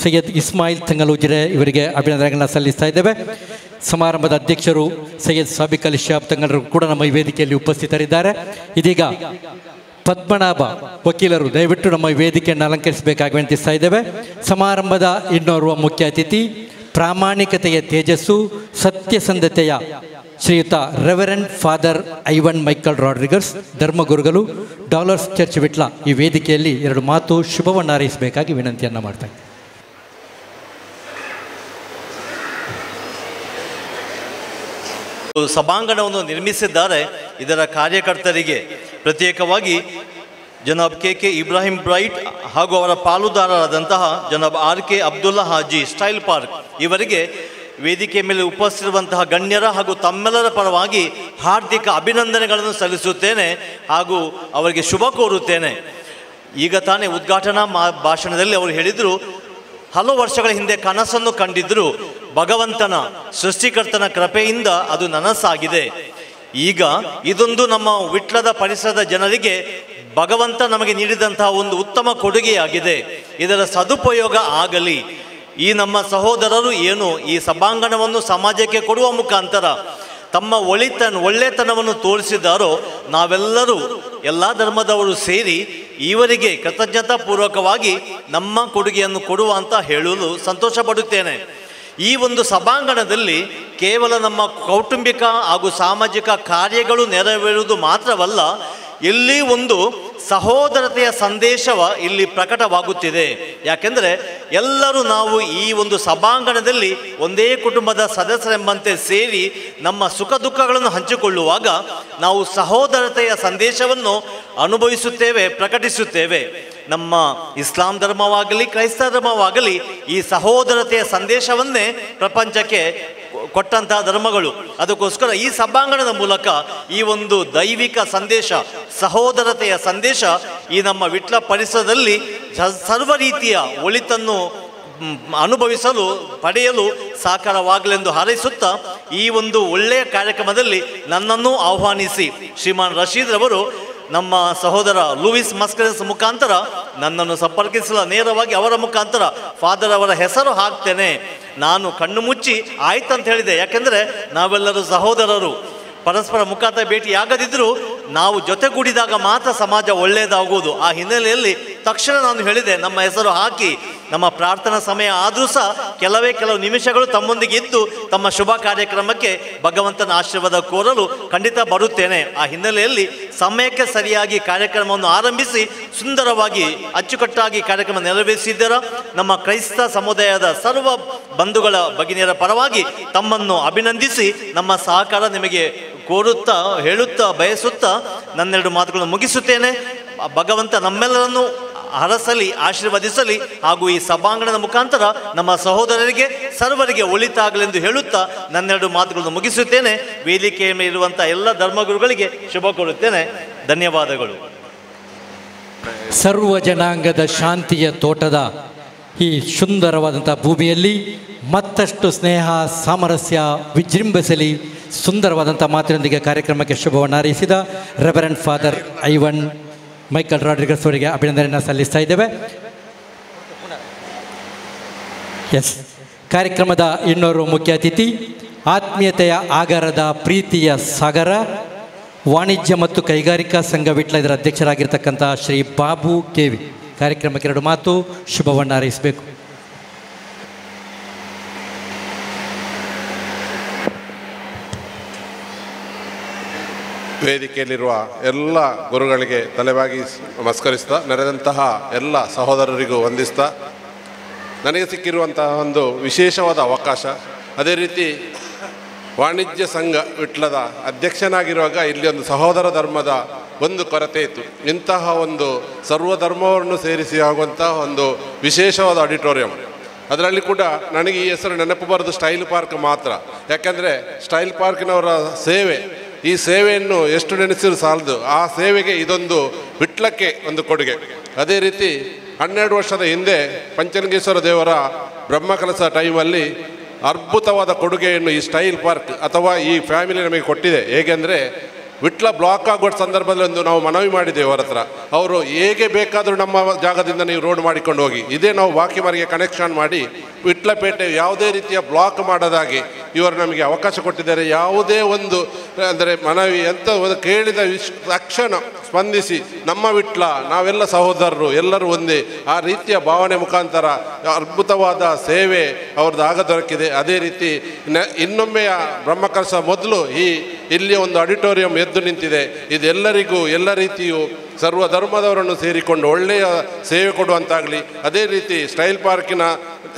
ಸೈಯದ್ ಇಸ್ಮಾಯಿಲ್ ತಂಗಲೂಜಿರೆ ಇವರಿಗೆ ಅಭಿನಂದನೆಗಳನ್ನ ಸಲ್ಲಿಸ್ತಾ ಇದ್ದೇವೆ. ಸಮಾರಂಭದ ಅಧ್ಯಕ್ಷರು ಸೈಯದ್ ಸಾಬಿಕ್ ಅಲಿ ಶಾಬ್ ತಂಗಲರು ಕೂಡ ನಮ್ಮ ಈ ವೇದಿಕೆಯಲ್ಲಿ ಉಪಸ್ಥಿತರಿದ್ದಾರೆ. ಇದೀಗ ಪದ್ಮನಾಭ ವಕೀಲರು ದಯವಿಟ್ಟು ನಮ್ಮ ಈ ವೇದಿಕೆಯನ್ನು ಅಲಂಕರಿಸಬೇಕಾಗಿ ವಿನಂತಿಸ್ತಾ ಇದ್ದೇವೆ. ಸಮಾರಂಭದ ಇನ್ನೋರ್ವ ಮುಖ್ಯ ಅತಿಥಿ ಪ್ರಾಮಾಣಿಕತೆಯ ತೇಜಸ್ಸು ಸತ್ಯಸಂಧತೆಯ ಶ್ರೀಯುತ reverend father Ivan Michael Rodrigues ಧರ್ಮಗುರುಗಳು ಡಾಲರ್ಸ್ ಚರ್ಚ್ ವಿಟ್ಲ ಈ ವೇದಿಕೆಯಲ್ಲಿ 2 ಮಾತು ಶುಭವನ್ನು ಹಾರೈಸಬೇಕಾಗಿ ವಿನಂತಿಯನ್ನು ಮಾಡ್ತಾ ಇದ್ದಾರೆ. ಸಭಾಂಗಣವನ್ನು ನಿರ್ಮಿಸಿದ್ದಾರೆ. ಇದರ ಕಾರ್ಯಕರ್ತರಿಗೆ ಪ್ರತ್ಯೇಕವಾಗಿ ಜನಾಬ್ ಕೆ ಇಬ್ರಾಹಿಂ ಬ್ರೈಟ್ ಹಾಗೂ ಅವರ ಪಾಲುದಾರರಾದಂತಹ ಜನಾಬ್ RK Abdullah Haji style Park ಇವರಿಗೆ ವೇದಿಕೆ ಮೇಲೆ ಉಪಸ್ಥಿತಿರುವಂತಹ ಗಣ್ಯರ ಹಾಗೂ ತಮ್ಮೆಲ್ಲರ ಪರವಾಗಿ ಹಾರ್ದಿಕ ಅಭಿನಂದನೆಗಳನ್ನು ಸಲ್ಲಿಸುತ್ತೇನೆ ಹಾಗೂ ಅವರಿಗೆ ಶುಭ ಕೋರುತ್ತೇನೆ. ಈಗ ತಾನೇ ಉದ್ಘಾಟನಾ ಭಾಷಣದಲ್ಲಿ ಅವರು ಹೇಳಿದರು, ಹಲವು ವರ್ಷಗಳ ಹಿಂದೆ ಕನಸನ್ನು ಕಂಡಿದ್ದರು, ಭಗವಂತನ ಸೃಷ್ಟಿಕರ್ತನ ಕೃಪೆಯಿಂದ ಅದು ನನಸಾಗಿದೆ. ಈಗ ಇದೊಂದು ನಮ್ಮ ವಿಟ್ಲದ ಪರಿಸರದ ಜನರಿಗೆ ಭಗವಂತ ನಮಗೆ ನೀಡಿದಂತಹ ಒಂದು ಉತ್ತಮ ಕೊಡುಗೆಯಾಗಿದೆ. ಇದರ ಸದುಪಯೋಗ ಆಗಲಿ. ಈ ನಮ್ಮ ಸಹೋದರರು ಏನು ಈ ಸಭಾಂಗಣವನ್ನು ಸಮಾಜಕ್ಕೆ ಕೊಡುವ ಮುಖಾಂತರ ತಮ್ಮ ಒಳ್ಳೆತನವನ್ನು ತೋರಿಸಿದ್ದಾರೋ ನಾವೆಲ್ಲರೂ ಎಲ್ಲ ಧರ್ಮದವರು ಸೇರಿ ಇವರಿಗೆ ಕೃತಜ್ಞತಾಪೂರ್ವಕವಾಗಿ ನಮ್ಮ ಕೊಡುಗೆಯನ್ನು ಕೊಡುವ ಅಂತ ಹೇಳಲು ಸಂತೋಷ ಪಡುತ್ತೇನೆ. ಈ ಒಂದು ಸಭಾಂಗಣದಲ್ಲಿ ಕೇವಲ ನಮ್ಮ ಕೌಟುಂಬಿಕ ಹಾಗೂ ಸಾಮಾಜಿಕ ಕಾರ್ಯಗಳು ನೆರವೇರುವುದು ಮಾತ್ರವಲ್ಲ, ಇಲ್ಲಿ ಒಂದು ಸಹೋದರತೆಯ ಸಂದೇಶವ ಇಲ್ಲಿ ಪ್ರಕಟವಾಗುತ್ತಿದೆ. ಯಾಕೆಂದರೆ ಎಲ್ಲರೂ ನಾವು ಈ ಒಂದು ಸಭಾಂಗಣದಲ್ಲಿ ಒಂದೇ ಕುಟುಂಬದ ಸದಸ್ಯರೆಂಬಂತೆ ಸೇರಿ ನಮ್ಮ ಸುಖ ದುಃಖಗಳನ್ನು ಹಂಚಿಕೊಳ್ಳುವಾಗ ನಾವು ಸಹೋದರತೆಯ ಸಂದೇಶವನ್ನು ಅನುಭವಿಸುತ್ತೇವೆ, ಪ್ರಕಟಿಸುತ್ತೇವೆ. ನಮ್ಮ ಇಸ್ಲಾಂ ಧರ್ಮವಾಗಲಿ ಕ್ರೈಸ್ತ ಧರ್ಮವಾಗಲಿ ಈ ಸಹೋದರತೆಯ ಸಂದೇಶವನ್ನೇ ಪ್ರಪಂಚಕ್ಕೆ ಕೊಟ್ಟಂತಹ ಧರ್ಮಗಳು. ಅದಕ್ಕೋಸ್ಕರ ಈ ಸಭಾಂಗಣದ ಮೂಲಕ ಈ ಒಂದು ದೈವಿಕ ಸಂದೇಶ, ಸಹೋದರತೆಯ ಸಂದೇಶ ಈ ನಮ್ಮ ವಿಟ್ಲ ಪರಿಸರದಲ್ಲಿ ಸರ್ವ ರೀತಿಯ ಒಳಿತನ್ನು ಅನುಭವಿಸಲು ಪಡೆಯಲು ಸಾಕಾರವಾಗಲೆಂದು ಹಾರೈಸುತ್ತಾ ಈ ಒಂದು ಒಳ್ಳೆಯ ಕಾರ್ಯಕ್ರಮದಲ್ಲಿ ನನ್ನನ್ನು ಆಹ್ವಾನಿಸಿ ಶ್ರೀಮಾನ್ ರಶೀದ್ ರವರು ನಮ್ಮ ಸಹೋದರ ಲೂಯಿಸ್ ಮಸ್ಕರೆನ್ಸ್ ಮುಖಾಂತರ ನನ್ನನ್ನು ಸಂಪರ್ಕಿಸಲು ನೇರವಾಗಿ ಅವರ ಮುಖಾಂತರ ಫಾದರ್ ಅವರ ಹೆಸರು ಹಾಕ್ತೇನೆ. ನಾನು ಕಣ್ಣು ಮುಚ್ಚಿ ಆಯ್ತಂತ ಹೇಳಿದೆ. ಯಾಕೆಂದರೆ ನಾವೆಲ್ಲರೂ ಸಹೋದರರು, ಪರಸ್ಪರ ಮುಖಾಂತರ ಭೇಟಿಯಾಗದಿದ್ದರೂ ನಾವು ಜೊತೆಗೂಡಿದಾಗ ಮಾತ್ರ ಸಮಾಜ ಒಳ್ಳೆಯದಾಗುವುದು. ಆ ಹಿನ್ನೆಲೆಯಲ್ಲಿ ತಕ್ಷಣ ನಾನು ಹೇಳಿದೆ, ನಮ್ಮ ಹೆಸರು ಹಾಕಿ ನಮ್ಮ ಪ್ರಾರ್ಥನಾ ಸಮಯ ಆದರೂ ಸಹ ಕೆಲವು ನಿಮಿಷಗಳು ತಮ್ಮೊಂದಿಗೆ ಇದ್ದು ತಮ್ಮ ಶುಭ ಕಾರ್ಯಕ್ರಮಕ್ಕೆ ಭಗವಂತನ ಆಶೀರ್ವಾದ ಕೋರಲು ಖಂಡಿತ ಬರುತ್ತೇನೆ. ಆ ಹಿನ್ನೆಲೆಯಲ್ಲಿ ಸಮಯಕ್ಕೆ ಸರಿಯಾಗಿ ಕಾರ್ಯಕ್ರಮವನ್ನು ಆರಂಭಿಸಿ ಸುಂದರವಾಗಿ ಅಚ್ಚುಕಟ್ಟಾಗಿ ಕಾರ್ಯಕ್ರಮ ನೆರವೇರಿಸಿದ್ದೀರಾ. ನಮ್ಮ ಕ್ರೈಸ್ತ ಸಮುದಾಯದ ಸರ್ವ ಬಂಧುಗಳ ಭಗಿನಿಯರ ಪರವಾಗಿ ತಮ್ಮನ್ನು ಅಭಿನಂದಿಸಿ ನಮ್ಮ ಸಹಕಾರ ನಿಮಗೆ ಕೋರುತ್ತಾ ಹೇಳುತ್ತಾ ಬಯಸುತ್ತಾ ನನ್ನೆರಡು ಮಾತುಗಳನ್ನು ಮುಗಿಸುತ್ತೇನೆ. ಭಗವಂತ ನಮ್ಮೆಲ್ಲರನ್ನು ಹರಸಲಿ, ಆಶೀರ್ವದಿಸಲಿ ಹಾಗೂ ಈ ಸಭಾಂಗಣದ ಮುಖಾಂತರ ನಮ್ಮ ಸಹೋದರರಿಗೆ ಸರ್ವರಿಗೆ ಒಳಿತಾಗಲೆಂದು ಹೇಳುತ್ತಾ ನನ್ನೆರಡು ಮಾತುಗಳನ್ನು ಮುಗಿಸುತ್ತೇನೆ. ವೇದಿಕೆಯ ಮೇಲಿರುವಂಥ ಎಲ್ಲ ಧರ್ಮಗುರುಗಳಿಗೆ ಶುಭ ಕೋರುತ್ತೇನೆ. ಧನ್ಯವಾದಗಳು. ಸರ್ವ ಜನಾಂಗದ ಶಾಂತಿಯ ತೋಟದ ಈ ಸುಂದರವಾದಂಥ ಭೂಮಿಯಲ್ಲಿ ಮತ್ತಷ್ಟು ಸ್ನೇಹ ಸಾಮರಸ್ಯ ವಿಜೃಂಭಿಸಲಿ. ಸುಂದರವಾದಂಥ ಮಾತಿನೊಂದಿಗೆ ಕಾರ್ಯಕ್ರಮಕ್ಕೆ ಶುಭವನ್ನು ಹಾರೈಸಿದ reverend father Ivan Michael Rodrigues ಅವರಿಗೆ ಅಭಿನಂದನೆಯನ್ನು ಸಲ್ಲಿಸ್ತಾ ಇದ್ದೇವೆ. ಎಸ್, ಕಾರ್ಯಕ್ರಮದ ಇನ್ನೋರ್ವ ಮುಖ್ಯ ಅತಿಥಿ, ಆತ್ಮೀಯತೆಯ ಆಗರದ ಪ್ರೀತಿಯ ಸಾಗರ, ವಾಣಿಜ್ಯ ಮತ್ತು ಕೈಗಾರಿಕಾ ಸಂಘ ವಿಟ್ಲ ಇದರ ಅಧ್ಯಕ್ಷರಾಗಿರ್ತಕ್ಕಂಥ ಶ್ರೀ ಬಾಬು ಕೆವಿ ಕಾರ್ಯಕ್ರಮಕ್ಕೆ ಎರಡು ಮಾತು ಶುಭವನ್ನು ಹಾರೈಸಬೇಕು. ವೇದಿಕೆಯಲ್ಲಿರುವ ಎಲ್ಲ ಗುರುಗಳಿಗೆ ತಲೆಬಾಗಿ ನಮಸ್ಕರಿಸ್ತಾ, ನೆರೆದಂತಹ ಎಲ್ಲ ಸಹೋದರರಿಗೂ ವಂದಿಸ್ತಾ, ನನಗೆ ಸಿಕ್ಕಿರುವಂತಹ ಒಂದು ವಿಶೇಷವಾದ ಅವಕಾಶ, ಅದೇ ರೀತಿ ವಾಣಿಜ್ಯ ಸಂಘ ವಿಟ್ಲದ ಅಧ್ಯಕ್ಷನಾಗಿರುವಾಗ ಇಲ್ಲಿ ಒಂದು ಸಹೋದರ ಧರ್ಮದ ಒಂದು ಕೊರತೆ ಇತ್ತು. ಇಂತಹ ಒಂದು ಸರ್ವಧರ್ಮವನ್ನು ಸೇರಿಸಿ ಆಗುವಂತಹ ಒಂದು ವಿಶೇಷವಾದ ಆಡಿಟೋರಿಯಂ, ಅದರಲ್ಲಿ ಕೂಡ ನನಗೆ ಈ ಹೆಸರು ನೆನಪು ಬರೋದು ಸ್ಟೈಲ್ ಪಾರ್ಕ್ ಮಾತ್ರ. ಯಾಕೆಂದರೆ ಸ್ಟೈಲ್ ಪಾರ್ಕಿನವರ ಸೇವೆ, ಈ ಸೇವೆಯನ್ನು ಎಷ್ಟು ನೆನೆಸಿದ್ರು ಸಾಲದು. ಆ ಸೇವೆಗೆ ಇದೊಂದು ವಿಟ್ಲಕ್ಕೆ ಒಂದು ಕೊಡುಗೆ. ಅದೇ ರೀತಿ 12 ವರ್ಷದ ಹಿಂದೆ ಪಂಚಲಿಂಗೇಶ್ವರ ದೇವರ ಬ್ರಹ್ಮಕಲಸ ಟೈಮಲ್ಲಿ ಅದ್ಭುತವಾದ ಕೊಡುಗೆಯನ್ನು ಈ ಸ್ಟೈಲ್ ಪಾರ್ಕ್ ಅಥವಾ ಈ ಫ್ಯಾಮಿಲಿ ನಮಗೆ ಕೊಟ್ಟಿದೆ. ಹೇಗೆಂದರೆ ವಿಟ್ಲ ಬ್ಲಾಕ್ ಆಗುವ ಸಂದರ್ಭದಲ್ಲಿ ಒಂದು ನಾವು ಮನವಿ ಮಾಡಿದ್ದೇವೆ ಅವರ ಹತ್ರ. ಅವರು ಹೇಗೆ ಬೇಕಾದರೂ ನಮ್ಮ ಜಾಗದಿಂದ ನೀವು ರೋಡ್ ಮಾಡಿಕೊಂಡು ಹೋಗಿ, ಇದೇ ನಾವು ಬಾಕಿಮರಿಗೆ ಕನೆಕ್ಷನ್ ಮಾಡಿ ವಿಟ್ಲಪೇಟೆ ಯಾವುದೇ ರೀತಿಯ ಬ್ಲಾಕ್ ಮಾಡೋದಾಗಿ ಇವರು ನಮಗೆ ಅವಕಾಶ ಕೊಟ್ಟಿದ್ದಾರೆ. ಯಾವುದೇ ಒಂದು ಅಂದರೆ ಮನವಿ ಎಂತ ಒಂದು ಕೇಳಿದ ತಕ್ಷಣ ಸ್ಪಂದಿಸಿ ನಮ್ಮ ವಿಟ್ಲ ನಾವೆಲ್ಲ ಸಹೋದರರು ಎಲ್ಲರೂ ಒಂದೇ, ಆ ರೀತಿಯ ಭಾವನೆ ಮುಖಾಂತರ ಅದ್ಭುತವಾದ ಸೇವೆ ಅವ್ರದ್ದು ಆಗ ದೊರಕಿದೆ. ಅದೇ ರೀತಿ ಇನ್ನೊಮ್ಮೆಯ ಬ್ರಹ್ಮಕಲಶ ಮೊದಲು ಇಲ್ಲಿ ಒಂದು ಆಡಿಟೋರಿಯಂ ಎದ್ದು ನಿಂತಿದೆ. ಇದೆಲ್ಲರಿಗೂ ಎಲ್ಲ ರೀತಿಯೂ ಸರ್ವ ಧರ್ಮದವರನ್ನು ಸೇರಿಕೊಂಡು ಒಳ್ಳೆಯ ಸೇವೆ ಕೊಡುವಂತಾಗಲಿ. ಅದೇ ರೀತಿ ಸ್ಟೈಲ್ ಪಾರ್ಕಿನ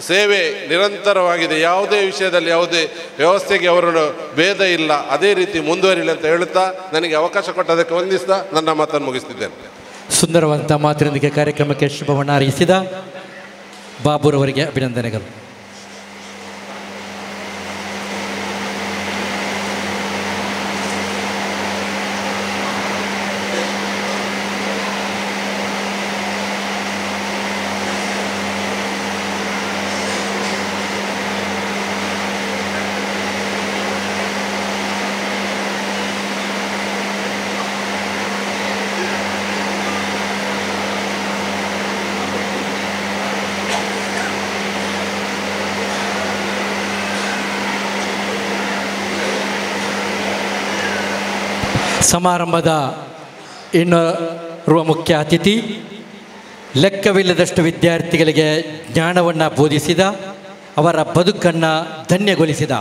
ಸೇವೆ ನಿರಂತರವಾಗಿದೆ. ಯಾವುದೇ ವಿಷಯದಲ್ಲಿ ಯಾವುದೇ ವ್ಯವಸ್ಥೆಗೆ ಅವರನ್ನು ಭೇದ ಇಲ್ಲ. ಅದೇ ರೀತಿ ಮುಂದುವರಿಲಿ ಅಂತ ಹೇಳುತ್ತಾ ನನಗೆ ಅವಕಾಶ ಕೊಟ್ಟದಕ್ಕೆ ವಂದಿಸ್ತಾ ನನ್ನ ಮಾತನ್ನು ಮುಗಿಸ್ತಿದ್ದೇನೆ. ಸುಂದರವಾದಂಥ ಮಾತಿನೊಂದಿಗೆ ಕಾರ್ಯಕ್ರಮಕ್ಕೆ ಶುಭವನ್ನು ಹಾರೈಸಿದ ಬಾಬುರವರಿಗೆ ಅಭಿನಂದನೆಗಳು. ಸಮಾರಂಭದ ಇನ್ನೋರ್ವ ಮುಖ್ಯ ಅತಿಥಿ, ಲೆಕ್ಕವಿಲ್ಲದಷ್ಟು ವಿದ್ಯಾರ್ಥಿಗಳಿಗೆ ಜ್ಞಾನವನ್ನು ಬೋಧಿಸಿದ, ಅವರ ಬದುಕನ್ನು ಧನ್ಯಗೊಳಿಸಿದ,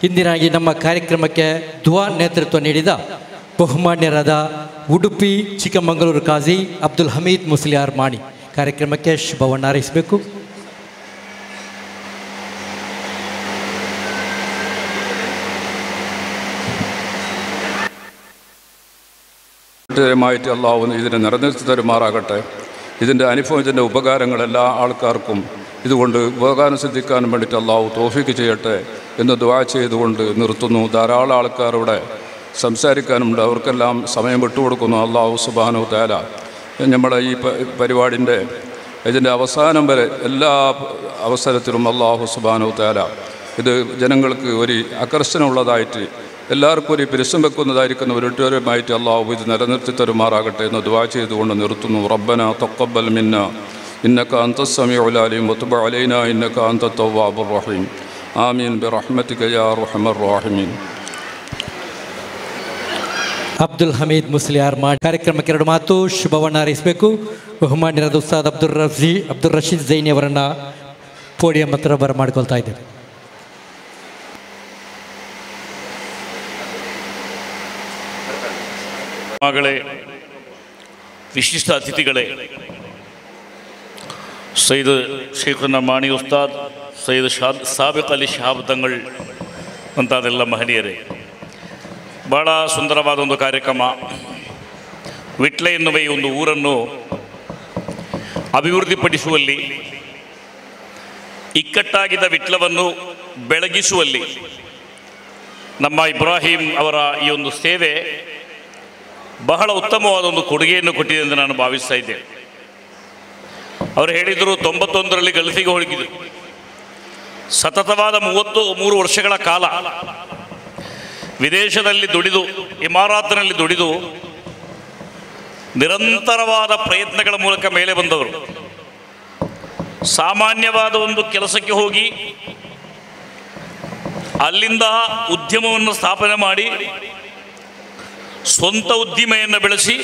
ಇಂದಿನ ಈ ನಮ್ಮ ಕಾರ್ಯಕ್ರಮಕ್ಕೆ ದುವಾ ನೇತೃತ್ವ ನೀಡಿದ ಬಹುಮಾನ್ಯರಾದ ಉಡುಪಿ ಚಿಕ್ಕಮಗಳೂರು ಕಾಜಿ ಅಬ್ದುಲ್ ಹಮೀದ್ ಮುಸ್ಲಿಯಾರ್ ಮಾಣಿ ಕಾರ್ಯಕ್ರಮಕ್ಕೆ ಶುಭವನ್ನು ಹಾರೈಸಬೇಕು. മായിട്ട് അള്ളാഹു ഇതിനെ നിറനിർത്തി തരുമാറാകട്ടെ. ഇതിൻ്റെ അനുഭവം, ഇതിൻ്റെ ഉപകാരങ്ങൾ എല്ലാ ആൾക്കാർക്കും ഇതുകൊണ്ട് ഉപകാരം സിദ്ധിക്കാനും വേണ്ടിയിട്ട് അള്ളാഹു തൗഫീക്ക് ചെയ്യട്ടെ എന്ന് ദുആ ചെയ്തുകൊണ്ട് നിർത്തുന്നു. ധാരാളം ആൾക്കാരുടെ സംസാരിക്കാനുണ്ട്, അവർക്കെല്ലാം സമയം വിട്ടുകൊടുക്കുന്നു. അള്ളാഹു സുബ്ഹാനഹു തആല നമ്മുടെ ഈ പരിപാടിൻ്റെ ഇതിൻ്റെ അവസാനം വരെ എല്ലാ അവസരത്തിലും അള്ളാഹു സുബ്ഹാനഹു തആല ഇത് ജനങ്ങൾക്ക് ഒരു ആകർഷണമുള്ളതായിട്ട് എല്ലാവർക്കും ഒരു പിരിശം വെക്കുന്നതായിരിക്കുന്ന ഒരിട്ടമായിട്ട് അള്ളാഹു ഇത് നിലനിർത്തി തരുമാറാകട്ടെ എന്ന് ദുആ ചെയ്തുകൊണ്ട് നിർത്തുന്നു. റബ്ബനാ തഖബ്ബൽ മിന്നാ ഇന്നക അൻതസ് സമീഉൽ അലീം വതുബ് അലൈനാ ഇന്നക അൻതത് തവ്വാബുർ റഹീം. ആമീൻ ബിറഹ്മതിക യാ അർഹമർ റഹീമീൻ. ಅಬ್ದುಲ್ ಹಮೀದ್ ಮುಸ್ಲಿಯಾರ್ ಕಾರ್ಯಕ್ರಮಕ್ಕೆ ಎರಡು ಮಾತು ಶುಭವನ್ನು ಹಾರೈಸಬೇಕು. ಬಹುಮಾನ್ಯರಾದ ಉಸ್ತಾದ್ ಅಬ್ದುಲ್ ರಶೀದ್ ಜೈನಿ ಅವರನ್ನು ಪೋಡಿಯಂ ಹತ್ರ ಬರಮಾಡ್ಕೊಳ್ತಾ ಇದ್ದೇವೆ. ಮಗಳೇ, ವಿಶಿಷ್ಟ ಅತಿಥಿಗಳೇ, ಸೈಯದ್ ಶೇಖುನ ಮಾಣಿ ಉಸ್ತಾದ್, ಸೈಯದ್ ಸಾಬಿಕ್ ಅಲಿ ಶಹಾಬ್ ತಂಗಳ್ ಅಂತಾದೆಲ್ಲ ಮಹನೀಯರೇ, ಭಾಳ ಸುಂದರವಾದ ಒಂದು ಕಾರ್ಯಕ್ರಮ. ವಿಟ್ಲ ಎನ್ನುವ ಈ ಒಂದು ಊರನ್ನು ಅಭಿವೃದ್ಧಿಪಡಿಸುವಲ್ಲಿ, ಇಕ್ಕಟ್ಟಾಗಿದ್ದ ವಿಟ್ಲವನ್ನು ಬೆಳಗಿಸುವಲ್ಲಿ ನಮ್ಮ ಇಬ್ರಾಹಿಂ ಅವರ ಈ ಒಂದು ಸೇವೆ ಬಹಳ ಉತ್ತಮವಾದ ಒಂದು ಕೊಡುಗೆಯನ್ನು ಕೊಟ್ಟಿದೆ ಎಂದು ನಾನು ಭಾವಿಸ್ತಾ ಇದ್ದೇನೆ. ಅವರು ಹೇಳಿದರು 91ರಲ್ಲಿ ಗಲ್ಫಿಗೆ ಹೋಗಿದ್ರು. ಸತತವಾದ 33 ವರ್ಷಗಳ ಕಾಲ ವಿದೇಶದಲ್ಲಿ ದುಡಿದು, ಇಮಾರಾತ್ನಲ್ಲಿ ದುಡಿದು, ನಿರಂತರವಾದ ಪ್ರಯತ್ನಗಳ ಮೂಲಕ ಮೇಲೆ ಬಂದವರು. ಸಾಮಾನ್ಯವಾದ ಒಂದು ಕೆಲಸಕ್ಕೆ ಹೋಗಿ ಅಲ್ಲಿಂದ ಉದ್ಯಮವನ್ನು ಸ್ಥಾಪನೆ ಮಾಡಿ ಸ್ವಂತ ಉದ್ದಿಮೆಯನ್ನು ಬೆಳೆಸಿ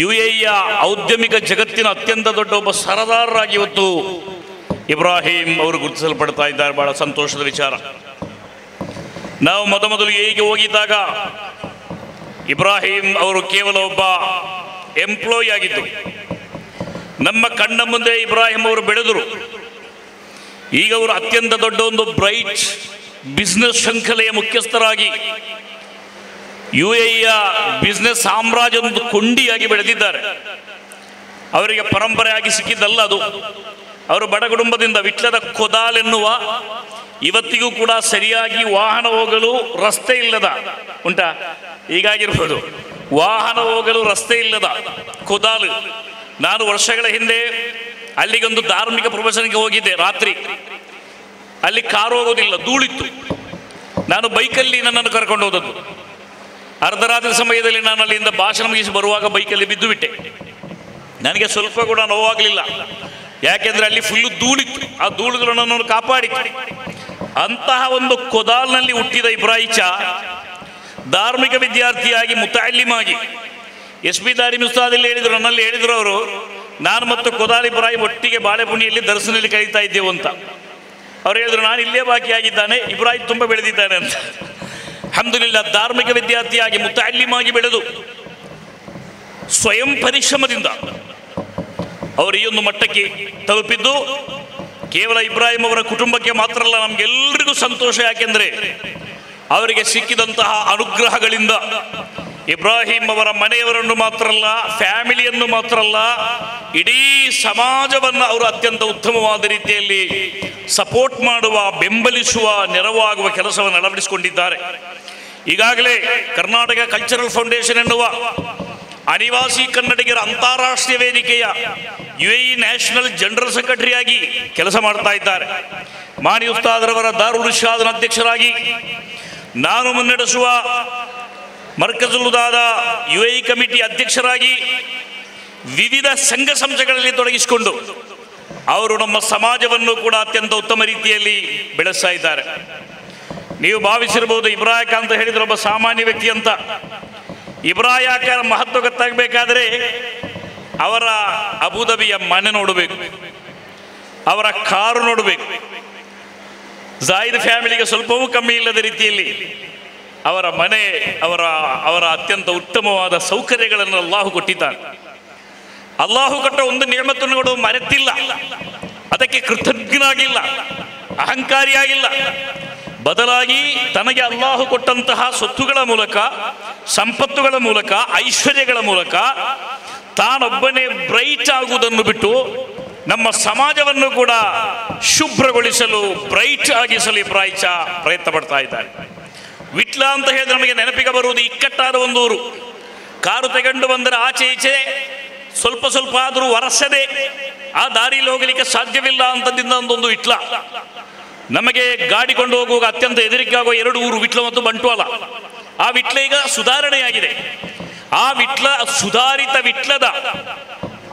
UAEಯ ಔದ್ಯಮಿಕ ಜಗತ್ತಿನ ಅತ್ಯಂತ ದೊಡ್ಡ ಒಬ್ಬ ಸರದಾರರಾಗಿ ಇವತ್ತು ಇಬ್ರಾಹಿಂ ಅವರು ಗುರುತಿಸಲ್ಪಡ್ತಾ ಇದ್ದಾರೆ. ಬಹಳ ಸಂತೋಷದ ವಿಚಾರ. ನಾವು ಮೊದಲು UAEಗೆ ಹೋಗಿದ್ದಾಗ ಇಬ್ರಾಹಿಂ ಅವರು ಕೇವಲ ಒಬ್ಬ ಎಂಪ್ಲಾಯಿ ಆಗಿದ್ದು. ನಮ್ಮ ಕಣ್ಣ ಮುಂದೆ ಇಬ್ರಾಹಿಂ ಅವರು ಬೆಳೆದರು. ಈಗ ಅವರು ಅತ್ಯಂತ ದೊಡ್ಡ ಒಂದು ಬ್ರೈಟ್ ಬಿಸ್ನೆಸ್ ಶೃಂಖಲೆಯ ಮುಖ್ಯಸ್ಥರಾಗಿ UAEಯ ಬಿಸ್ನೆಸ್ ಸಾಮ್ರಾಜ್ಯದ ಕೊಂಡಿಯಾಗಿ ಬೆಳೆದಿದ್ದಾರೆ. ಅವರಿಗೆ ಪರಂಪರೆಯಾಗಿ ಸಿಕ್ಕಿದ್ದಲ್ಲ ಅದು. ಅವರು ಬಡ ಕುಟುಂಬದಿಂದ, ವಿಟ್ಲದ ಕೊದಾಲ್ ಎನ್ನುವ ಇವತ್ತಿಗೂ ಕೂಡ ಸರಿಯಾಗಿ ವಾಹನ ಹೋಗಲು ರಸ್ತೆ ಇಲ್ಲದ ಉಂಟಾ, ಹೀಗಾಗಿರ್ಬೋದು, ವಾಹನ ಹೋಗಲು ರಸ್ತೆ ಇಲ್ಲದ ಕೊದಾಲು. ನಾನು ವರ್ಷಗಳ ಹಿಂದೆ ಅಲ್ಲಿಗೊಂದು ಧಾರ್ಮಿಕ ಪ್ರವಚನಕ್ಕೆ ಹೋಗಿದ್ದೆ. ರಾತ್ರಿ ಅಲ್ಲಿ ಕಾರು ಹೋಗೋದಿಲ್ಲ, ಧೂಳಿತ್ತು. ನಾನು ಬೈಕಲ್ಲಿ ನನ್ನನ್ನು ಕರ್ಕೊಂಡು ಹೋದದ್ದು. ಅರ್ಧರಾತ್ರಿ ಸಮಯದಲ್ಲಿ ನಾನು ಅಲ್ಲಿಂದ ಭಾಷಣ ಮುಗಿಸಿ ಬರುವಾಗ ಬೈಕಲ್ಲಿ ಬಿದ್ದು ಬಿಟ್ಟೆ. ನನಗೆ ಸ್ವಲ್ಪ ಕೂಡ ನೋವಾಗಲಿಲ್ಲ, ಯಾಕೆಂದರೆ ಅಲ್ಲಿ ಫುಲ್ಲು ಧೂಳಿತ್ತು. ಆ ಧೂಳುಗಳು ನನ್ನನ್ನು ಕಾಪಾಡಿತ್ತು. ಅಂತಹ ಒಂದು ಕೊದಾಲ್ನಲ್ಲಿ ಹುಟ್ಟಿದ ಇಬ್ರಾಹಿಚ ಧಾರ್ಮಿಕ ವಿದ್ಯಾರ್ಥಿಯಾಗಿ, ಮುತಾಲಿಮಾಗಿ, SP ದಾರಿಮಿ ಉಸ್ತಾದಲ್ಲಿ ಹೇಳಿದರು, ನನ್ನಲ್ಲಿ ಹೇಳಿದರು ಅವರು, ನಾನು ಮತ್ತು ಕೊದಾಲ್ ಇಬ್ರಾಹಿಂ ಒಟ್ಟಿಗೆ ಬಾಳೆಪುಣಿಯಲ್ಲಿ ದರ್ಶನಲ್ಲಿ ಕಳೀತಾ ಇದ್ದೆವು ಅಂತ. ಅವ್ರು ಹೇಳಿದ್ರು, ನಾನು ಇಲ್ಲೇ ಬಾಕಿಯಾಗಿದ್ದಾನೆ, ಇಬ್ರಾಹಿಂ ತುಂಬ ಬೆಳೆದಿದ್ದಾನೆ ಅಂತ. ಅಲ್ಹಮ್ದುಲಿಲ್ಲಾಹ್, ಧಾರ್ಮಿಕ ವಿದ್ಯಾರ್ಥಿಯಾಗಿ ಮುತಾಲಿಮಾಗಿ ಬೆಳೆದು ಸ್ವಯಂ ಪರಿಶ್ರಮದಿಂದ ಅವರು ಈ ಒಂದು ಮಟ್ಟಕ್ಕೆ ತಲುಪಿದ್ದು ಕೇವಲ ಇಬ್ರಾಹಿಂ ಅವರ ಕುಟುಂಬಕ್ಕೆ ಮಾತ್ರ ಅಲ್ಲ, ನಮಗೆಲ್ಲರಿಗೂ ಸಂತೋಷ. ಯಾಕೆಂದರೆ ಅವರಿಗೆ ಸಿಕ್ಕಿದಂತಹ ಅನುಗ್ರಹಗಳಿಂದ ಇಬ್ರಾಹಿಂ ಅವರ ಮನೆಯವರನ್ನು ಮಾತ್ರ ಅಲ್ಲ, ಫ್ಯಾಮಿಲಿಯನ್ನು ಮಾತ್ರ ಅಲ್ಲ, ಇಡೀ ಸಮಾಜವನ್ನು ಅವರು ಅತ್ಯಂತ ಉತ್ತಮವಾದ ರೀತಿಯಲ್ಲಿ ಸಪೋರ್ಟ್ ಮಾಡುವ, ಬೆಂಬಲಿಸುವ, ನೆರವಾಗುವ ಕೆಲಸವನ್ನು ಅಳವಡಿಸಿಕೊಂಡಿದ್ದಾರೆ. ಈಗಾಗಲೇ ಕರ್ನಾಟಕ ಕಲ್ಚರಲ್ ಫೌಂಡೇಶನ್ ಎನ್ನುವ ಅನಿವಾಸಿ ಕನ್ನಡಿಗರ ಅಂತಾರಾಷ್ಟ್ರೀಯ ವೇದಿಕೆಯ UAE ನ್ಯಾಷನಲ್ ಜನರಲ್ ಸೆಕ್ರೆಟರಿಯಾಗಿ ಕೆಲಸ ಮಾಡ್ತಾ ಇದ್ದಾರೆ. ಮಾಣಿ ಉಸ್ತಾದರವರ ದಾರುಲ್ ಇರ್ಷಾದ್ನ ಅಧ್ಯಕ್ಷರಾಗಿ, ನಾನು ಮುನ್ನಡೆಸುವ ಮರ್ಕಜುಲ್ ಹುದಾದ UAE ಕಮಿಟಿ ಅಧ್ಯಕ್ಷರಾಗಿ ವಿವಿಧ ಸಂಘ ಸಂಸ್ಥೆಗಳಲ್ಲಿ ತೊಡಗಿಸಿಕೊಂಡು ಅವರು ನಮ್ಮ ಸಮಾಜವನ್ನು ಕೂಡ ಅತ್ಯಂತ ಉತ್ತಮ ರೀತಿಯಲ್ಲಿ ಬೆಳೆಸ್ತಾ ಇದ್ದಾರೆ. ನೀವು ಭಾವಿಸಿರ್ಬೋದು, ಇಬ್ರಾಹಿಂ ಅಂತ ಹೇಳಿದ್ರೆ ಒಬ್ಬ ಸಾಮಾನ್ಯ ವ್ಯಕ್ತಿ ಅಂತ. ಇಬ್ರಾಹಿಂ ಮಹತ್ವ ಗೊತ್ತಾಗಬೇಕಾದ್ರೆ ಅವರ ಅಬುದಾಬಿಯ ಮನೆ ನೋಡಬೇಕು, ಅವರ ಕಾರು ನೋಡಬೇಕು. ಜಾಯಿದ್ ಫ್ಯಾಮಿಲಿಗೆ ಸ್ವಲ್ಪವೂ ಕಮ್ಮಿ ಇಲ್ಲದ ರೀತಿಯಲ್ಲಿ ಅವರ ಮನೆ, ಅವರ ಅತ್ಯಂತ ಉತ್ತಮವಾದ ಸೌಕರ್ಯಗಳನ್ನು ಅಲ್ಲಾಹು ಕೊಟ್ಟಿದ್ದಾನೆ. ಅಲ್ಲಾಹು ಕೊಟ್ಟ ಒಂದು ನೇಮತನ್ನು ಕೂಡ ಮರೆತಿಲ್ಲ, ಅದಕ್ಕೆ ಕೃತಜ್ಞನಾಗಿಲ್ಲ, ಅಹಂಕಾರಿಯಾಗಿಲ್ಲ. ಬದಲಾಗಿ ತನಗೆ ಅಲ್ಲಾಹು ಕೊಟ್ಟಂತಹ ಸ್ವತ್ತುಗಳ ಮೂಲಕ, ಸಂಪತ್ತುಗಳ ಮೂಲಕ, ಐಶ್ವರ್ಯಗಳ ಮೂಲಕ ತಾನೊಬ್ಬನೇ ಬ್ರೈಟ್ ಆಗುವುದನ್ನು ಬಿಟ್ಟು ನಮ್ಮ ಸಮಾಜವನ್ನು ಕೂಡ ಶುಭ್ರಗೊಳಿಸಲು, ಬ್ರೈಟ್ ಆಗಿಸಲು ಇಬ್ರಾಹಿಂ ಪ್ರಯತ್ನ ಪಡ್ತಾ ಇದ್ದಾರೆ. ವಿಟ್ಲ ಅಂತ ಹೇಳಿದ್ರೆ ನಮಗೆ ನೆನಪಿಗೆ ಬರುವುದು ಇಕ್ಕಟ್ಟಾದ ಒಂದು ಊರು. ಕಾರು ತಗೊಂಡು ಬಂದರೆ ಆಚೆ ಈಚೆ ಸ್ವಲ್ಪ ಸ್ವಲ್ಪ ಆದರೂ ಒರೆಸದೆ ಆ ದಾರಿಯಲ್ಲಿ ಹೋಗಲಿಕ್ಕೆ ಸಾಧ್ಯವಿಲ್ಲ ಅಂತದಿಂದ ಒಂದೊಂದು ವಿಟ್ಲ. ನಮಗೆ ಗಾಡಿ ಕೊಂಡು ಹೋಗುವಾಗ ಅತ್ಯಂತ ಹೆದರಿಕೆ ಆಗುವ 2 ಊರು, ವಿಟ್ಲ ಮತ್ತು ಬಂಟ್ವಾಳ. ಆ ವಿಟ್ಲ ಈಗ ಸುಧಾರಣೆಯಾಗಿದೆ. ಆ ವಿಟ್ಲ, ಸುಧಾರಿತ ವಿಟ್ಲದ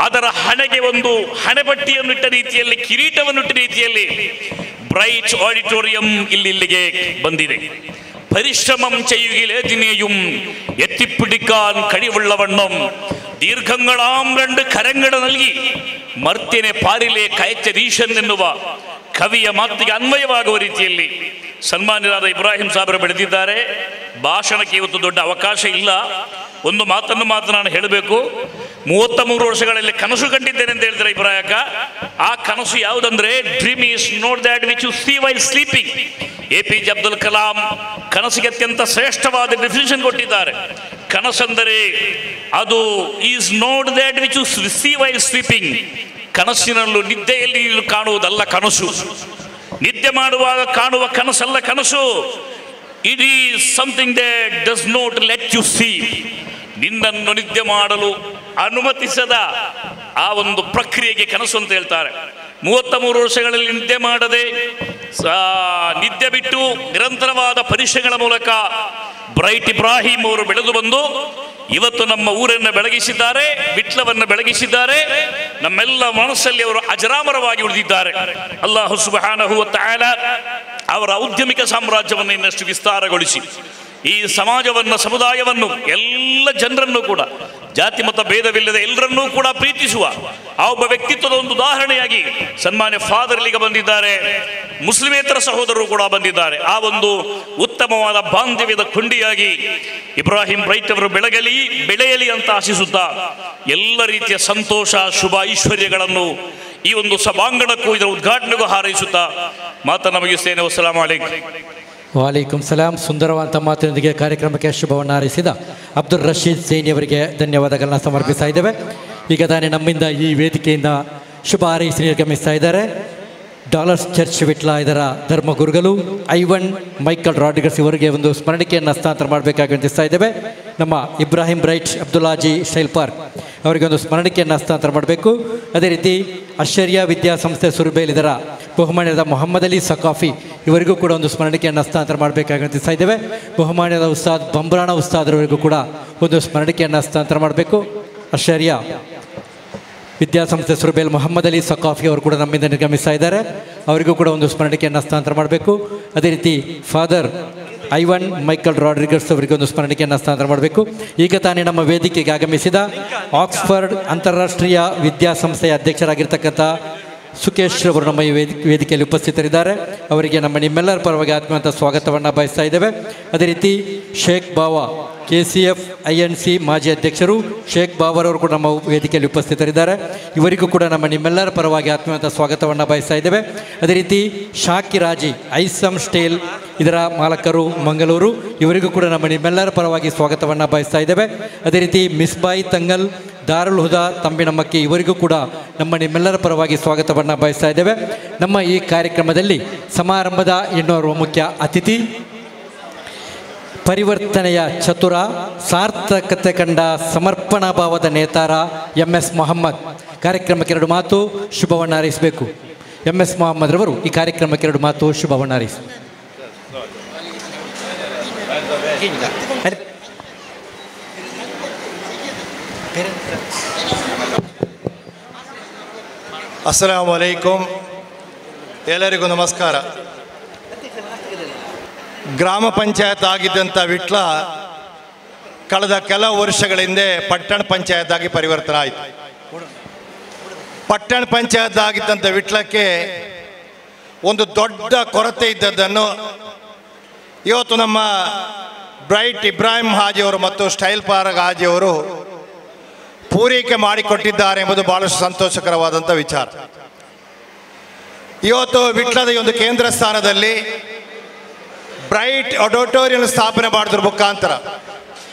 ಅದರ ಹಣೆಗೆ ಒಂದು ಹಣೆಪಟ್ಟಿಯನ್ನು ಇಟ್ಟ ರೀತಿಯಲ್ಲಿ, ಕಿರೀಟವನ್ನು ಇಟ್ಟ ರೀತಿಯಲ್ಲಿ ಬ್ರೈಟ್ ಆಡಿಟೋರಿಯಂ ಇಲ್ಲಿಗೆ ಬಂದಿದೆ. പരിശ്രമം ചെയ്യുകിലേതിനെയും എത്തിപ്പിടിക്കാൻ കഴിവുള്ളവണ്ണം ദീർഘങ്ങളാം 2 കരങ്ങൾ നൽകി മർത്യനെ പാരിലേക്ക് അയച്ചരീശൻ ಎನ್ನುವ ಕವಿಯ ಮಾತಿಗೆ ಅನ್ವಯವಾಗುವ ರೀತಿಯಲ್ಲಿ ಸನ್ಮಾನ್ಯರಾದ ಇಬ್ರಾಹಿಂ ಸಾಹೇಬರು ಬೆಳೆದಿದ್ದಾರೆ. ಭಾಷಣಕ್ಕೆ ಇವತ್ತು ದೊಡ್ಡ ಅವಕಾಶ ಇಲ್ಲ. ಒಂದು ಮಾತನ್ನು ಮಾತ್ರ ನಾನು ಹೇಳಬೇಕು. 33 ವರ್ಷಗಳಲ್ಲಿ ಕನಸು ಕಂಡಿದ್ದೇನೆ ಅಂತ ಹೇಳ್ತಾರೆ ಇಬ್ರಾಹಿಂ. ಆ ಕನಸು ಯಾವುದಂದ್ರೆ dream is not that which you see while sleeping. APJ Abdul Kalam ಕನಸಿಗೆ ಅತ್ಯಂತ ಶ್ರೇಷ್ಠವಾದ ಡೆಫಿನಿಷನ್ ಕೊಟ್ಟಿದ್ದಾರೆ. ಕನಸಂದರೆ ಅದು is not that which you see while sleeping. ಕನಸಿನಲ್ಲೂ ನಿದ್ದೆಯಲ್ಲಿ ಕಾಣುವುದಲ್ಲ ಕನಸು. ನಿದ್ದೆ ಮಾಡುವಾಗ ಕಾಣುವ ಕನಸಲ್ಲ ಕನಸು. It is something that does not let you see. ನಿನ್ನನ್ನು ನಿದ್ದೆ ಮಾಡಲು ಅನುಮತಿಸದ ಆ ಒಂದು ಪ್ರಕ್ರಿಯೆಗೆ ಕನಸು ಅಂತ ಹೇಳ್ತಾರೆ. 33 ವರ್ಷಗಳಲ್ಲಿ ನಿದ್ದೆ ಮಾಡದೆ ನಿದ್ದೆ ಬಿಟ್ಟು ನಿರಂತರವಾದ ಪರೀಕ್ಷೆಗಳ ಮೂಲಕ ಬ್ರೈಟ್ ಇಬ್ರಾಹಿಂ ಅವರು ಬೆಳೆದು ಬಂದು ಇವತ್ತು ನಮ್ಮ ಊರನ್ನು ಬೆಳಗಿಸಿದ್ದಾರೆ, ವಿಟ್ಲವನ್ನು ಬೆಳಗಿಸಿದ್ದಾರೆ. ನಮ್ಮೆಲ್ಲ ಮನಸ್ಸಲ್ಲಿ ಅವರು ಅಜರಾಮರವಾಗಿ ಉಳಿದಿದ್ದಾರೆ. ಅಲ್ಲಾಹು ಸುಬ್ಹಾನಹು ವ ತಆಲಾ ಅವರ ಔದ್ಯಮಿಕ ಸಾಮ್ರಾಜ್ಯವನ್ನು ಇನ್ನಷ್ಟು ವಿಸ್ತಾರಗೊಳಿಸಿ ಈ ಸಮಾಜವನ್ನು, ಸಮುದಾಯವನ್ನು, ಎಲ್ಲ ಜನರನ್ನು ಕೂಡ ಜಾತಿ ಮತ ಭೇದವಿಲ್ಲದೆ ಎಲ್ಲರನ್ನೂ ಕೂಡ ಪ್ರೀತಿಸುವ ಆ ಒಬ್ಬ ವ್ಯಕ್ತಿತ್ವದ ಒಂದು ಉದಾಹರಣೆಯಾಗಿ ಸನ್ಮಾನ್ಯ ಫಾದರ್ ಇಲ್ಲಿಗೆ ಬಂದಿದ್ದಾರೆ. ಮುಸ್ಲಿಮೇತರ ಸಹೋದರರು ಕೂಡ ಬಂದಿದ್ದಾರೆ. ಆ ಒಂದು ಉತ್ತಮವಾದ ಬಾಂಧವ್ಯದ ಕೊಂಡಿಯಾಗಿ ಇಬ್ರಾಹಿಂ ಬ್ರೈಟ್ ಅವರು ಬೆಳೆಯಲಿ ಅಂತ ಆಶಿಸುತ್ತಾ ಎಲ್ಲ ರೀತಿಯ ಸಂತೋಷ, ಶುಭ, ಐಶ್ವರ್ಯಗಳನ್ನು ಈ ಒಂದು ಸಭಾಂಗಣಕ್ಕೂ ಇದರ ಉದ್ಘಾಟನೆಗೂ ಹಾರೈಸುತ್ತಾ ಮಾತನ್ನು ಮುಗಿಸ್ತೇನೆ. ಅಸ್ಸಲಾಮು ಅಲೈಕುಂ. ವಾಲೈಕುಂ ಸಲಾಂ. ಸುಂದರವಾದ ಮಾತಿನೊಂದಿಗೆ ಕಾರ್ಯಕ್ರಮಕ್ಕೆ ಶುಭವನ್ನು ಹಾರೈಸಿದ ಅಬ್ದುಲ್ ರಶೀದ್ ಸೈನಿ ಅವರಿಗೆ ಧನ್ಯವಾದಗಳನ್ನ ಸಮರ್ಪಿಸ್ತಾ ಇದ್ದೇವೆ. ಈಗ ತಾನೇ ನಮ್ಮಿಂದ ಈ ವೇದಿಕೆಯಿಂದ ಶುಭ ಹಾರೈಸಿ ನಿರ್ಗಮಿಸ್ತಾ ಇದ್ದಾರೆ ಡಾಲರ್ಸ್ ಚರ್ಚ್ ವಿಟ್ಲ ಇದರ ಧರ್ಮಗುರುಗಳು ಐವನ್ ಮೈಕಲ್ ರಾಡ್ರಿಗಸ್ ಇವರಿಗೆ ಒಂದು ಸ್ಮರಣಿಕೆಯನ್ನು ಹಸ್ತಾಂತರ ಮಾಡಬೇಕಾಗಿ ವಿನಂತಿಸ್ತಾ ಇದ್ದೇವೆ. ನಮ್ಮ ಇಬ್ರಾಹಿಂ ಬ್ರೈಟ್ ಅಬ್ದುಲ್ಲಾಜಿ ಸ್ಟೈಲ್ ಪಾರ್ಕ್ ಅವರಿಗೆ ಒಂದು ಸ್ಮರಣಿಕೆಯನ್ನು ಹಸ್ತಾಂತರ ಮಾಡಬೇಕು. ಅದೇ ರೀತಿ ಅಶ್ಚರ್ಯ ವಿದ್ಯಾಸಂಸ್ಥೆ ಸುರ್ಬೇಲ್ ಇದರ ಬಹುಮಾನ್ಯದ ಮೊಹಮ್ಮದ್ ಅಲಿ ಸಕಾಫಿ ಇವರಿಗೂ ಕೂಡ ಒಂದು ಸ್ಮರಣಿಕೆಯನ್ನು ಹಸ್ತಾಂತರ ಮಾಡಬೇಕಾಗಿ ವಿನಂತಿಸ್ತಾ ಇದ್ದೇವೆ. ಬಹುಮಾನ್ಯದ ಉಸ್ತಾದ್ ಬಂಬ್ರಾಣ ಉಸ್ತಾದರವರಿಗೂ ಕೂಡ ಒಂದು ಸ್ಮರಣಿಕೆಯನ್ನು ಹಸ್ತಾಂತರ ಮಾಡಬೇಕು. ಅಶ್ಚರ್ಯ ವಿದ್ಯಾಸಂಸ್ಥೆ ಸುರ್ಬೇಲ್ ಮೊಹಮ್ಮದ್ ಅಲಿ ಸಕಾಫಿ ಅವರು ಕೂಡ ನಮ್ಮಿಂದ ನಿರ್ಗಮಿಸ್ತಾ ಇದ್ದಾರೆ. ಅವರಿಗೂ ಕೂಡ ಒಂದು ಸ್ಮರಣಿಕೆಯನ್ನು ಹಸ್ತಾಂತರ ಮಾಡಬೇಕು. ಅದೇ ರೀತಿ ಫಾದರ್ ಐವನ್ ಮೈಕಲ್ ರಾಡ್ರಿಗಸ್ ಅವರಿಗೆ ಒಂದು ಸ್ಮರಣಿಕೆಯನ್ನು ಹಸ್ತಾಂತರ ಮಾಡಬೇಕು. ಈಗ ತಾನೇ ನಮ್ಮ ವೇದಿಕೆಗೆ ಆಗಮಿಸಿದ ಆಕ್ಸ್ಫರ್ಡ್ ಅಂತಾರಾಷ್ಟ್ರೀಯ ವಿದ್ಯಾಸಂಸ್ಥೆಯ ಅಧ್ಯಕ್ಷರಾಗಿರ್ತಕ್ಕಂಥ ಸುಕೇಶ್ ಅವರು ನಮ್ಮ ಈ ವೇದಿಕೆಯಲ್ಲಿ ಉಪಸ್ಥಿತರಿದ್ದಾರೆ. ಅವರಿಗೆ ನಮ್ಮ ನಿಮ್ಮೆಲ್ಲರ ಪರವಾಗಿ ಆತ್ಮೀಯವಾದ ಸ್ವಾಗತವನ್ನು ಬಯಸ್ತಾ ಇದ್ದೇವೆ. ಅದೇ ರೀತಿ ಶೇಖ್ ಬಾವಾ KCF INC ಮಾಜಿ ಅಧ್ಯಕ್ಷರು ಶೇಖ್ ಬಾವರವರು ಕೂಡ ನಮ್ಮ ವೇದಿಕೆಯಲ್ಲಿ ಉಪಸ್ಥಿತರಿದ್ದಾರೆ. ಇವರಿಗೂ ಕೂಡ ನಮ್ಮ ನಿಮ್ಮೆಲ್ಲರ ಪರವಾಗಿ ಆತ್ಮೀಯವಾದ ಸ್ವಾಗತವನ್ನು ಬಯಸ್ತಾ ಇದ್ದೇವೆ. ಅದೇ ರೀತಿ ಶಾಕಿರಾಜಿ ಐಸಮ್ ಸ್ಟೇಲ್ ಇದರ ಮಾಲಕರು ಮಂಗಳೂರು, ಇವರಿಗೂ ಕೂಡ ನಮ್ಮ ನಿಮ್ಮೆಲ್ಲರ ಪರವಾಗಿ ಸ್ವಾಗತವನ್ನು ಬಯಸ್ತಾ ಇದ್ದೇವೆ. ಅದೇ ರೀತಿ ಮಿಸ್ಬಾಯಿ ತಂಗಲ್ ದಾರುಲ್ ಹುದಾ ತಂಬಿನಮ್ಮಕ್ಕಿ ಇವರಿಗೂ ಕೂಡ ನಮ್ಮ ನಿಮ್ಮೆಲ್ಲರ ಪರವಾಗಿ ಸ್ವಾಗತವನ್ನು ಬಯಸ್ತಾ ಇದ್ದೇವೆ. ನಮ್ಮ ಈ ಕಾರ್ಯಕ್ರಮದಲ್ಲಿ ಸಮಾರಂಭದ ಇನ್ನೋರ್ವ ಮುಖ್ಯ ಅತಿಥಿ, ಪರಿವರ್ತನೆಯ ಚತುರ, ಸಾರ್ಥಕತೆ ಕಂಡ ಸಮರ್ಪಣಾ ಭಾವದ ನೇತಾರ MS ಮೊಹಮ್ಮದ್ ಕಾರ್ಯಕ್ರಮಕ್ಕೆ 2 ಮಾತು ಶುಭವನ್ನು ಹಾರೈಸಬೇಕು. MS ಮೊಹಮ್ಮದ್ ರವರು ಈ ಕಾರ್ಯಕ್ರಮಕ್ಕೆ 2 ಮಾತು ಶುಭವನ್ನು ಹಾರೈಸಿ. ಅಸ್ಸಲಾಮು ಅಲೈಕುಂ. ಎಲ್ಲರಿಗೂ ನಮಸ್ಕಾರ. ಗ್ರಾಮ ಪಂಚಾಯತ್ ಆಗಿದ್ದಂಥ ವಿಟ್ಲ ಕಳೆದ ಕೆಲವು ವರ್ಷಗಳ ಹಿಂದೆ ಪಟ್ಟಣ ಪಂಚಾಯತ್ ಆಗಿ ಪರಿವರ್ತನೆ ಆಯಿತು. ಪಟ್ಟಣ ಪಂಚಾಯತ್ ಆಗಿದ್ದಂಥ ವಿಟ್ಲಕ್ಕೆ ಒಂದು ದೊಡ್ಡ ಕೊರತೆ ಇದ್ದದ್ದನ್ನು ಇವತ್ತು ನಮ್ಮ ಬ್ರೈಟ್ ಇಬ್ರಾಹಿಂ ಹಾಜಿಯವರು ಮತ್ತು ಸ್ಟೈಲ್ ಪಾರ್ಕ್ ಹಾಜಿಯವರು ಪೂರೈಕೆ ಮಾಡಿಕೊಟ್ಟಿದ್ದಾರೆ ಎಂಬುದು ಬಹಳಷ್ಟು ಸಂತೋಷಕರವಾದಂಥ ವಿಚಾರ. ಇವತ್ತು ವಿಟ್ಲದ ಈ ಒಂದು ಕೇಂದ್ರ ಸ್ಥಾನದಲ್ಲಿ ಬ್ರೈಟ್ ಆಡಿಟೋರಿಯಂ ಸ್ಥಾಪನೆ ಮಾಡಿದ್ರ ಮುಖಾಂತರ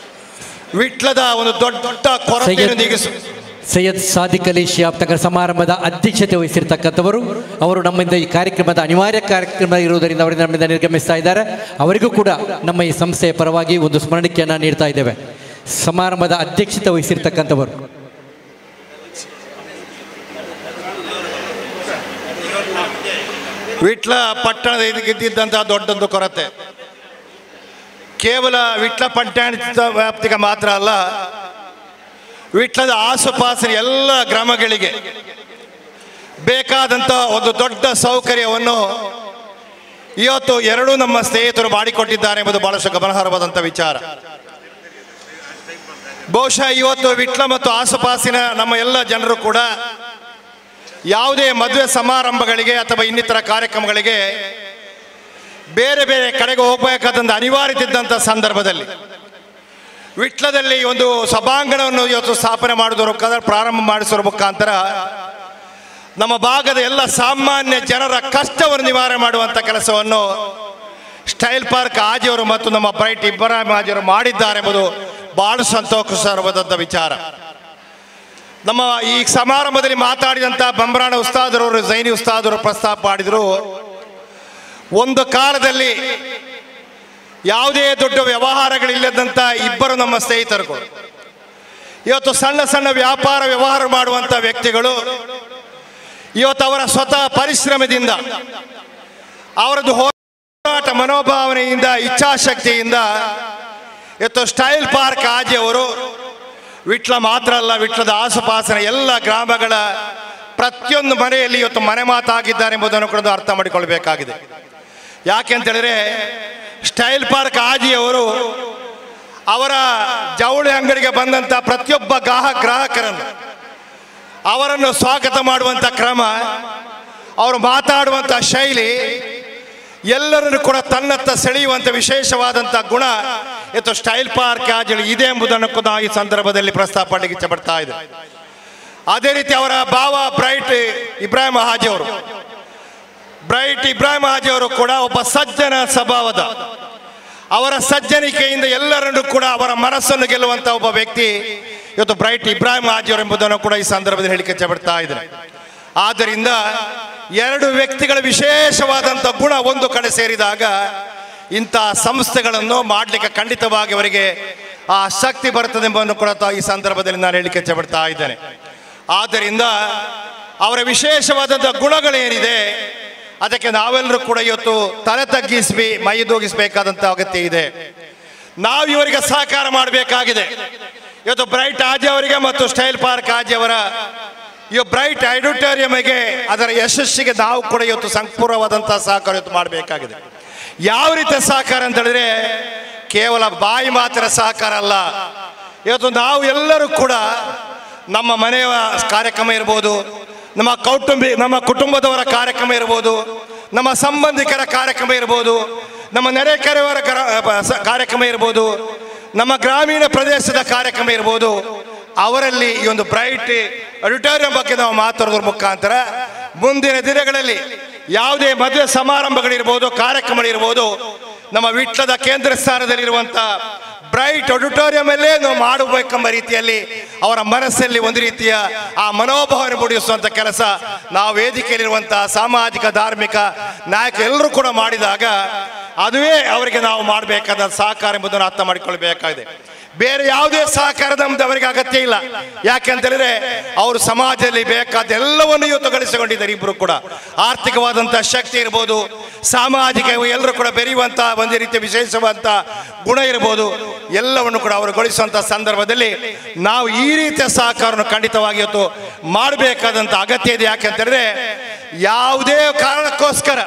ವಿಟ್ಲದ ಒಂದು ದೊಡ್ಡ ಕೊರತೆಯೊಂದಿಗೆ ಸೈಯದ್ ಸಾದಿಕ್ ಅಲಿ ಶಿಹಾಬ್ ತಗರ್ ಸಮಾರಂಭದ ಅಧ್ಯಕ್ಷತೆ ವಹಿಸಿರ್ತಕ್ಕಂಥವರು, ಅವರು ನಮ್ಮಿಂದ ಈ ಕಾರ್ಯಕ್ರಮದ ಅನಿವಾರ್ಯ ಕಾರ್ಯಕ್ರಮ ಇರುವುದರಿಂದ ಅವರಿಂದ ನಮ್ಮಿಂದ ನಿರ್ಗಮಿಸ್ತಾ ಇದ್ದಾರೆ. ಅವರಿಗೂ ಕೂಡ ನಮ್ಮ ಈ ಸಂಸ್ಥೆಯ ಪರವಾಗಿ ಒಂದು ಸ್ಮರಣಿಕೆಯನ್ನು ನೀಡ್ತಾ ಇದ್ದೇವೆ. ಸಮಾರಂಭದ ಅಧ್ಯಕ್ಷತೆ ವಹಿಸಿರ್ತಕ್ಕಂಥವರು ವಿಟ್ಲ ಪಟ್ಟಣದ ಇದ್ದಿದ್ದಂತಹ ದೊಡ್ಡೊಂದು ಕೊರತೆ ಕೇವಲ ವಿಟ್ಲ ಪಟ್ಟಣದ ವ್ಯಾಪ್ತಿಗೆ ಮಾತ್ರ ಅಲ್ಲ, ವಿಟ್ಲದ ಆಸುಪಾಸಿನ ಎಲ್ಲ ಗ್ರಾಮಗಳಿಗೆ ಬೇಕಾದಂಥ ಒಂದು ದೊಡ್ಡ ಸೌಕರ್ಯವನ್ನು ಇವತ್ತು ಎರಡೂ ನಮ್ಮ ಸ್ನೇಹಿತರು ಮಾಡಿಕೊಟ್ಟಿದ್ದಾರೆ ಎಂಬುದು ಬಹಳಷ್ಟು ಗಮನಾರ್ಹವಾದಂಥ ವಿಚಾರ. ಬಹುಶಃ ಇವತ್ತು ವಿಟ್ಲ ಮತ್ತು ಆಸುಪಾಸಿನ ನಮ್ಮ ಎಲ್ಲ ಜನರು ಕೂಡ ಯಾವುದೇ ಮದುವೆ ಸಮಾರಂಭಗಳಿಗೆ ಅಥವಾ ಇನ್ನಿತರ ಕಾರ್ಯಕ್ರಮಗಳಿಗೆ ಬೇರೆ ಬೇರೆ ಕಡೆಗೆ ಹೋಗಬೇಕಾದಂಥ ಅನಿವಾರ್ಯತೆ ಇದ್ದಂಥ ಸಂದರ್ಭದಲ್ಲಿ ವಿಟ್ಲದಲ್ಲಿ ಒಂದು ಸಭಾಂಗಣವನ್ನು ಇವತ್ತು ಸ್ಥಾಪನೆ ಮಾಡೋದ್ರ ಪ್ರಾರಂಭ ಮಾಡಿಸುವ ಮುಖಾಂತರ ನಮ್ಮ ಭಾಗದ ಎಲ್ಲ ಸಾಮಾನ್ಯ ಜನರ ಕಷ್ಟವನ್ನು ನಿವಾರಣೆ ಮಾಡುವಂಥ ಕೆಲಸವನ್ನು ಸ್ಟೈಲ್ ಪಾರ್ಕ್ ಹಾಜಿಯವರು ಮತ್ತು ನಮ್ಮ ಬ್ರೈಟ್ ಇಬ್ರಾಹಿಂ ಹಾಜಿಯವರು ಮಾಡಿದ್ದಾರೆ ಎಂಬುದು ಬಹಳ ಸಂತೋಷಕರವಾದಂಥ ವಿಚಾರ. ನಮ್ಮ ಈ ಸಮಾರಂಭದಲ್ಲಿ ಮಾತಾಡಿದಂಥ ಬಂಬ್ರಾಣ ಉಸ್ತಾದರವರು, ಜೈನಿ ಉಸ್ತಾದವರು ಪ್ರಸ್ತಾಪ ಮಾಡಿದರು. ಒಂದು ಕಾಲದಲ್ಲಿ ಯಾವುದೇ ದೊಡ್ಡ ವ್ಯವಹಾರಗಳಿಲ್ಲದಂಥ ಇಬ್ಬರು ನಮ್ಮ ಸ್ನೇಹಿತರುಗಳು ಇವತ್ತು ಸಣ್ಣ ಸಣ್ಣ ವ್ಯಾಪಾರ ವ್ಯವಹಾರ ಮಾಡುವಂಥ ವ್ಯಕ್ತಿಗಳು ಇವತ್ತು ಅವರ ಸ್ವತಃ ಪರಿಶ್ರಮದಿಂದ, ಅವರದ್ದು ಹೋರಾಟ ಮನೋಭಾವನೆಯಿಂದ, ಇಚ್ಛಾಶಕ್ತಿಯಿಂದ ಇವತ್ತು ಸ್ಟೈಲ್ ಪಾರ್ಕ್ ಹಾಜಿಯವರು ವಿಟ್ಲ ಮಾತ್ರ ಅಲ್ಲ, ವಿಟ್ಲದ ಆಸುಪಾಸಿನ ಎಲ್ಲ ಗ್ರಾಮಗಳ ಪ್ರತಿಯೊಂದು ಮನೆಯಲ್ಲಿ ಇವತ್ತು ಮನೆ ಮಾತಾಗಿದ್ದಾರೆ ಎಂಬುದನ್ನು ಕೂಡ ಅರ್ಥ ಮಾಡಿಕೊಳ್ಬೇಕಾಗಿದೆ. ಯಾಕೆಂತೇಳಿದ್ರೆ ಸ್ಟೈಲ್ ಪಾರ್ಕ್ ಹಾಜಿಯವರು ಅವರ ಜವಳಿ ಅಂಗಡಿಗೆ ಬಂದಂಥ ಪ್ರತಿಯೊಬ್ಬ ಗ್ರಾಹಕರನ್ನು ಅವರನ್ನು ಸ್ವಾಗತ ಮಾಡುವಂಥ ಕ್ರಮ, ಅವರು ಮಾತಾಡುವಂಥ ಶೈಲಿ ಎಲ್ಲರನ್ನು ಕೂಡ ತನ್ನತ್ತ ಸೆಳೆಯುವಂಥ ವಿಶೇಷವಾದಂಥ ಗುಣ ಇವತ್ತು ಸ್ಟೈಲ್ ಪಾರ್ಕ್ ಹಾಜಿಗಳು ಇದೆ ಎಂಬುದನ್ನು ಕೂಡ ಈ ಸಂದರ್ಭದಲ್ಲಿ ಪ್ರಸ್ತಾಪ ಮಾಡಲಿಕ್ಕೆ ಇಷ್ಟಪಡ್ತಾ ಇದೆ. ಅದೇ ರೀತಿ ಅವರ ಭಾವ ಬ್ರೈಟ್ ಇಬ್ರಾಹಿಂ ಹಾಜಿಯವರು, ಬ್ರೈಟ್ ಇಬ್ರಾಹಿಂ ಹಾಜಿಯವರು ಕೂಡ ಒಬ್ಬ ಸಜ್ಜನ ಸ್ವಭಾವದ, ಅವರ ಸಜ್ಜನಿಕೆಯಿಂದ ಎಲ್ಲರನ್ನು ಕೂಡ ಅವರ ಮನಸ್ಸನ್ನು ಗೆಲ್ಲುವಂಥ ಒಬ್ಬ ವ್ಯಕ್ತಿ ಇವತ್ತು ಬ್ರೈಟ್ ಇಬ್ರಾಹಿಂ ಹಾಜಿಯವರು ಎಂಬುದನ್ನು ಕೂಡ ಈ ಸಂದರ್ಭದಲ್ಲಿ ಹೇಳಿಕೆ ಇಷ್ಟಪಡ್ತಾ ಇದ್ದಾರೆ. ಆದ್ದರಿಂದ ಎರಡು ವ್ಯಕ್ತಿಗಳ ವಿಶೇಷವಾದಂಥ ಗುಣ ಒಂದು ಕಡೆ ಸೇರಿದಾಗ ಇಂಥ ಸಂಸ್ಥೆಗಳನ್ನು ಮಾಡಲಿಕ್ಕೆ ಖಂಡಿತವಾಗಿ ಅವರಿಗೆ ಆ ಶಕ್ತಿ ಬರ್ತದೆ ಎಂಬುದನ್ನು ಕೂಡ ಈ ಸಂದರ್ಭದಲ್ಲಿ ನಾನು ಹೇಳಿಕೆ ಇಷ್ಟಪಡ್ತಾ ಇದ್ದೇನೆ. ಆದ್ದರಿಂದ ಅವರ ವಿಶೇಷವಾದಂಥ ಗುಣಗಳೇನಿದೆ ಅದಕ್ಕೆ ನಾವೆಲ್ಲರೂ ಕೂಡ ಇವತ್ತು ತಲೆ ತಗ್ಗಿಸಿ ಮೈದೂಗಿಸಬೇಕಾದಂಥ ಅಗತ್ಯ ಇದೆ. ನಾವು ಇವರಿಗೆ ಸಹಕಾರ ಮಾಡಬೇಕಾಗಿದೆ. ಇವತ್ತು ಬ್ರೈಟ್ ಹಾಜಿ ಅವರಿಗೆ ಮತ್ತು ಸ್ಟೈಲ್ ಪಾರ್ಕ್ ಹಾಜಿ ಅವರ ಈ ಬ್ರೈಟ್ ಆಡಿಟೋರಿಯಂಗೆ ಅದರ ಯಶಸ್ಸಿಗೆ ನಾವು ಕೂಡ ಇವತ್ತು ಸಂಪೂರ್ಣವಾದಂಥ ಸಹಕಾರ ಇವತ್ತು ಮಾಡಬೇಕಾಗಿದೆ. ಯಾವ ರೀತಿಯ ಸಹಕಾರ ಅಂತ ಹೇಳಿದ್ರೆ ಕೇವಲ ಬಾಯಿ ಮಾತ್ರ ಸಹಕಾರ ಅಲ್ಲ. ಇವತ್ತು ನಾವು ಎಲ್ಲರೂ ಕೂಡ ನಮ್ಮ ಮನೆಯ ಕಾರ್ಯಕ್ರಮ ಇರ್ಬೋದು, ನಮ್ಮ ಕುಟುಂಬದವರ ಕಾರ್ಯಕ್ರಮ ಇರ್ಬೋದು, ನಮ್ಮ ಸಂಬಂಧಿಕರ ಕಾರ್ಯಕ್ರಮ ಇರ್ಬೋದು, ನಮ್ಮ ನೆರೆಕೆರೆಯವರ ಕಾರ್ಯಕ್ರಮ ಇರ್ಬೋದು, ನಮ್ಮ ಗ್ರಾಮೀಣ ಪ್ರದೇಶದ ಕಾರ್ಯಕ್ರಮ ಇರ್ಬೋದು, ಅವರಲ್ಲಿ ಈ ಒಂದು ಬ್ರೈಟ್ ಆಡಿಟೋರಿಯಂ ಬಗ್ಗೆ ನಾವು ಮಾತಾಡೋದ್ರ ಮುಖಾಂತರ ಮುಂದಿನ ದಿನಗಳಲ್ಲಿ ಯಾವುದೇ ಮದುವೆ ಸಮಾರಂಭಗಳಿರ್ಬೋದು, ಕಾರ್ಯಕ್ರಮಗಳಿರ್ಬೋದು, ನಮ್ಮ ವಿಟ್ಲದ ಕೇಂದ್ರ ಸ್ಥಾನದಲ್ಲಿರುವಂಥ ಬ್ರೈಟ್ ಆಡಿಟೋರಿಯಂಲ್ಲೇ ನಾವು ಮಾಡಬೇಕೆಂಬ ರೀತಿಯಲ್ಲಿ ಅವರ ಮನಸ್ಸಲ್ಲಿ ಒಂದು ರೀತಿಯ ಆ ಮನೋಭಾವನೆ ಮೂಡಿಸುವಂಥ ಕೆಲಸ ನಾವು ವೇದಿಕೆಯಲ್ಲಿರುವಂಥ ಸಾಮಾಜಿಕ ಧಾರ್ಮಿಕ ನಾಯಕರೆಲ್ಲರೂ ಕೂಡ ಮಾಡಿದಾಗ ಅದುವೇ ಅವರಿಗೆ ನಾವು ಮಾಡಬೇಕಾದ ಸಹಕಾರ ಎಂಬುದನ್ನು ಅರ್ಥ ಮಾಡಿಕೊಳ್ಬೇಕಾಗಿದೆ. ಬೇರೆ ಯಾವುದೇ ಸಹಕಾರ ನಮ್ದು ಅವರಿಗೆ ಅಗತ್ಯ ಇಲ್ಲ. ಯಾಕೆಂತೇಳಿದ್ರೆ ಅವರು ಸಮಾಜದಲ್ಲಿ ಬೇಕಾದ ಎಲ್ಲವನ್ನು ಇವತ್ತು ಗಳಿಸಿಕೊಂಡಿದ್ದಾರೆ. ಇಬ್ಬರು ಕೂಡ ಆರ್ಥಿಕವಾದಂಥ ಶಕ್ತಿ ಇರ್ಬೋದು, ಸಾಮಾಜಿಕ ಎಲ್ಲರೂ ಕೂಡ ಬೆರೆಯುವಂಥ ಒಂದು ರೀತಿಯ ವಿಶೇಷವಾದಂಥ ಗುಣ ಇರ್ಬೋದು, ಎಲ್ಲವನ್ನು ಕೂಡ ಅವರು ಗಳಿಸುವಂಥ ಸಂದರ್ಭದಲ್ಲಿ ನಾವು ಈ ರೀತಿಯ ಸಹಕಾರವನ್ನು ಖಂಡಿತವಾಗಿ ಇವತ್ತು ಮಾಡಬೇಕಾದಂಥ ಅಗತ್ಯ ಇದೆ. ಯಾಕೆಂತೇಳಿದ್ರೆ ಯಾವುದೇ ಕಾರಣಕ್ಕೋಸ್ಕರ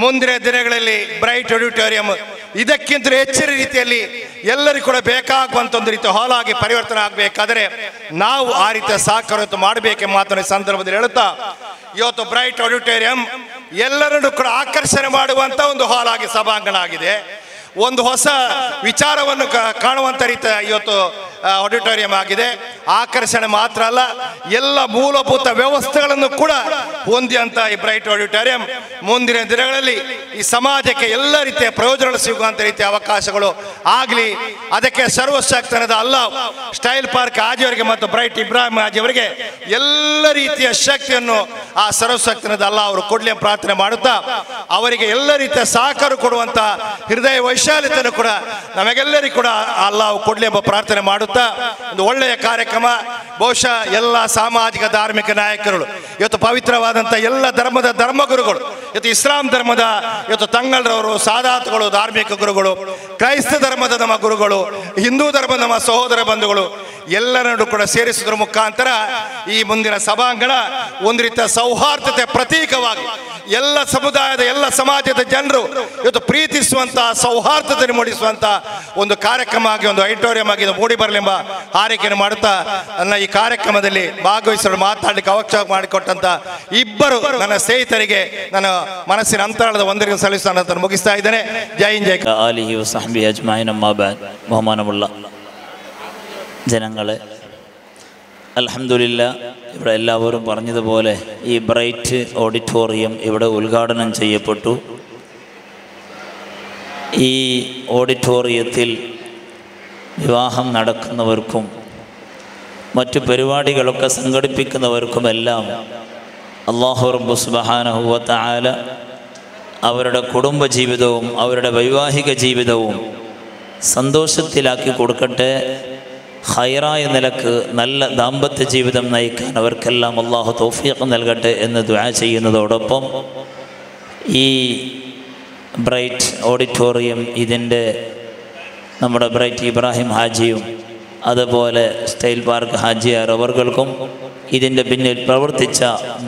ಮುಂದಿನ ದಿನಗಳಲ್ಲಿ ಬ್ರೈಟ್ ಆಡಿಟೋರಿಯಂ ಇದಕ್ಕಿಂತ ಹೆಚ್ಚಿನ ರೀತಿಯಲ್ಲಿ ಎಲ್ಲರಿಗೂ ಕೂಡ ಬೇಕಾಗುವಂಥ ಒಂದು ರೀತಿಯ ಹಾಲ್ ಆಗಿ ಪರಿವರ್ತನೆ ಆಗಬೇಕಾದರೆ ನಾವು ಆ ರೀತಿಯ ಸಹಕಾರ ಮಾಡಬೇಕೆಂಬ ಮಾತನ್ನು ಈ ಸಂದರ್ಭದಲ್ಲಿ ಹೇಳುತ್ತಾ, ಇವತ್ತು ಬ್ರೈಟ್ ಆಡಿಟೋರಿಯಂ ಎಲ್ಲರನ್ನು ಕೂಡ ಆಕರ್ಷಣೆ ಮಾಡುವಂಥ ಒಂದು ಹಾಲ್ ಆಗಿ ಸಭಾಂಗಣ ಆಗಿದೆ. ಒಂದು ಹೊಸ ವಿಚಾರವನ್ನು ಕಾಣುವಂಥ ರೀತಿಯ ಇವತ್ತು ಆಡಿಟೋರಿಯಂ ಆಗಿದೆ. ಆಕರ್ಷಣೆ ಮಾತ್ರ ಅಲ್ಲ, ಎಲ್ಲ ಮೂಲಭೂತ ವ್ಯವಸ್ಥೆಗಳನ್ನು ಕೂಡ ಹೊಂದಿದಂಥ ಈ ಬ್ರೈಟ್ ಆಡಿಟೋರಿಯಂ ಮುಂದಿನ ದಿನಗಳಲ್ಲಿ ಈ ಸಮಾಜಕ್ಕೆ ಎಲ್ಲ ರೀತಿಯ ಪ್ರಯೋಜನಗಳು ಸಿಗುವಂಥ ರೀತಿಯ ಅವಕಾಶಗಳು ಆಗಲಿ. ಅದಕ್ಕೆ ಸರ್ವಶಕ್ತನಾದ ಅಲ್ಲಾಹ್ ಸ್ಟೈಲ್ ಪಾರ್ಕ್ ಹಾಜಿಯವರಿಗೆ ಮತ್ತು ಬ್ರೈಟ್ ಇಬ್ರಾಹಿಂ ಹಾಜಿಯವರಿಗೆ ಎಲ್ಲ ರೀತಿಯ ಶಕ್ತಿಯನ್ನು ಆ ಸರ್ವಶಕ್ತನಾದ ಅಲ್ಲಾಹ್ ಅವರು ಕೊಡಲಿ ಪ್ರಾರ್ಥನೆ ಮಾಡುತ್ತಾ, ಅವರಿಗೆ ಎಲ್ಲ ರೀತಿಯ ಸಹಕಾರ ಕೊಡುವಂಥ ಹೃದಯ ವೈಶಾಲ್ಯತೆಯನ್ನು ಕೂಡ ನಮಗೆಲ್ಲರಿಗೂ ಕೂಡ ಅಲ್ಲಾಹ್ ಕೊಡಲಿ ಎಂಬ ಪ್ರಾರ್ಥನೆ ಮಾಡುತ್ತಾ, ಒಂದು ಒಳ್ಳೆಯ ಕಾರ್ಯಕ್ರಮ. ಬಹುಶಃ ಎಲ್ಲ ಸಾಮಾಜಿಕ ಧಾರ್ಮಿಕ ನಾಯಕರು ಇವತ್ತು ಪವಿತ್ರವಾದಂಥ ಎಲ್ಲ ಧರ್ಮದ ಧರ್ಮಗುರುಗಳು, ಇವತ್ತು ಇಸ್ಲಾಂ ಧರ್ಮದ ಇವತ್ತು ತಂಗಳರವರು, ಸಾದಾತ್ಗಳು, ಧಾರ್ಮಿಕ ಗುರುಗಳು, ಕ್ರೈಸ್ತ ಧರ್ಮದ ನಮ್ಮ ಗುರುಗಳು, ಹಿಂದೂ ಧರ್ಮದ ನಮ್ಮ ಸಹೋದರ ಬಂಧುಗಳು ಎಲ್ಲರನ್ನು ಕೂಡ ಸೇರಿಸುವುದರ ಮುಖಾಂತರ ಈ ಮುಂದಿನ ಸಭಾಂಗಣ ಒಂದು ರೀತಿಯ ಸೌಹಾರ್ದತೆ ಪ್ರತೀಕವಾಗಿ ಎಲ್ಲ ಸಮುದಾಯದ ಎಲ್ಲ ಸಮಾಜದ ಜನರು ಇವತ್ತು ಪ್ರೀತಿಸುವಂತಹ ಸೌಹಾರ್ದತೆ ಮೂಡಿಸುವಂತಹ ಒಂದು ಕಾರ್ಯಕ್ರಮ ಆಗಿ ಒಂದು ಆಡಿಟೋರಿಯಂ ಆಗಿ ಮೂಡಿ ಬರಲೆಂಬ ಹಾರೈಕೆಯನ್ನು ಮಾಡುತ್ತಾ ನನ್ನ ಈ ಕಾರ್ಯಕ್ರಮದಲ್ಲಿ ಭಾಗವಹಿಸಲು ಮಾತಾಡಲಿಕ್ಕೆ ಅವಕಾಶ ಮಾಡಿಕೊಟ್ಟಂತ ಇಬ್ಬರು ನನ್ನ ಸ್ನೇಹಿತರಿಗೆ ನನ್ನ ಮನಸ್ಸಿನ ಅಂತರಾಳದ ವಂದನೆ ಸಲ್ಲಿಸುವ ನಾನು ಮುಗಿಸ್ತಾ ಇದ್ದೇನೆ. ಜೈ ಹಿಂದ್, ಜೈ ആലിഹി വസഹ്ബി അജ്മഈൻ അമ്മാ ബഅദ്. ബഹുമാനമുള്ള ജനങ്ങളെ, അൽഹംദുലില്ലാ, ഇവിടെ എല്ലാവരും പറഞ്ഞതുപോലെ ഈ ബ്രൈറ്റ് ഓഡിറ്റോറിയം ഇവിടെ ഉദ്ഘാടനം ചെയ്യപ്പെട്ടു. ഈ ഓഡിറ്റോറിയത്തിൽ വിവാഹം നടക്കുന്നവർക്കും മറ്റു പരിപാടികളൊക്കെ സംഘടിപ്പിക്കുന്നവർക്കുമെല്ലാം അല്ലാഹു റബ്ബു സുബ്ഹാനഹു വ തആല അവരുടെ കുടുംബജീവിതവും അവരുടെ വൈവാഹിക ജീവിതവും സന്തോഷത്തിലാക്കി കൊടുക്കട്ടെ. ഹൈറായ നിലക്ക് നല്ല ദാമ്പത്യ ജീവിതം നയിക്കാൻ അവർക്കെല്ലാം അല്ലാഹു തൗഫീഖ് നൽകട്ടെ എന്ന് ദുആ ചെയ്യുന്നതോടൊപ്പം ഈ ബ്രൈറ്റ് ഓഡിറ്റോറിയം ഇതിൻ്റെ നമ്മുടെ ബ്രൈറ്റ് ഇബ്രാഹിം ഹാജിയും അതുപോലെ സ്റ്റൈൽ പാർക്ക് ഹാജിയാർ അവർക്കും ഇതിൻ്റെ പിന്നിൽ പ്രവർത്തിച്ച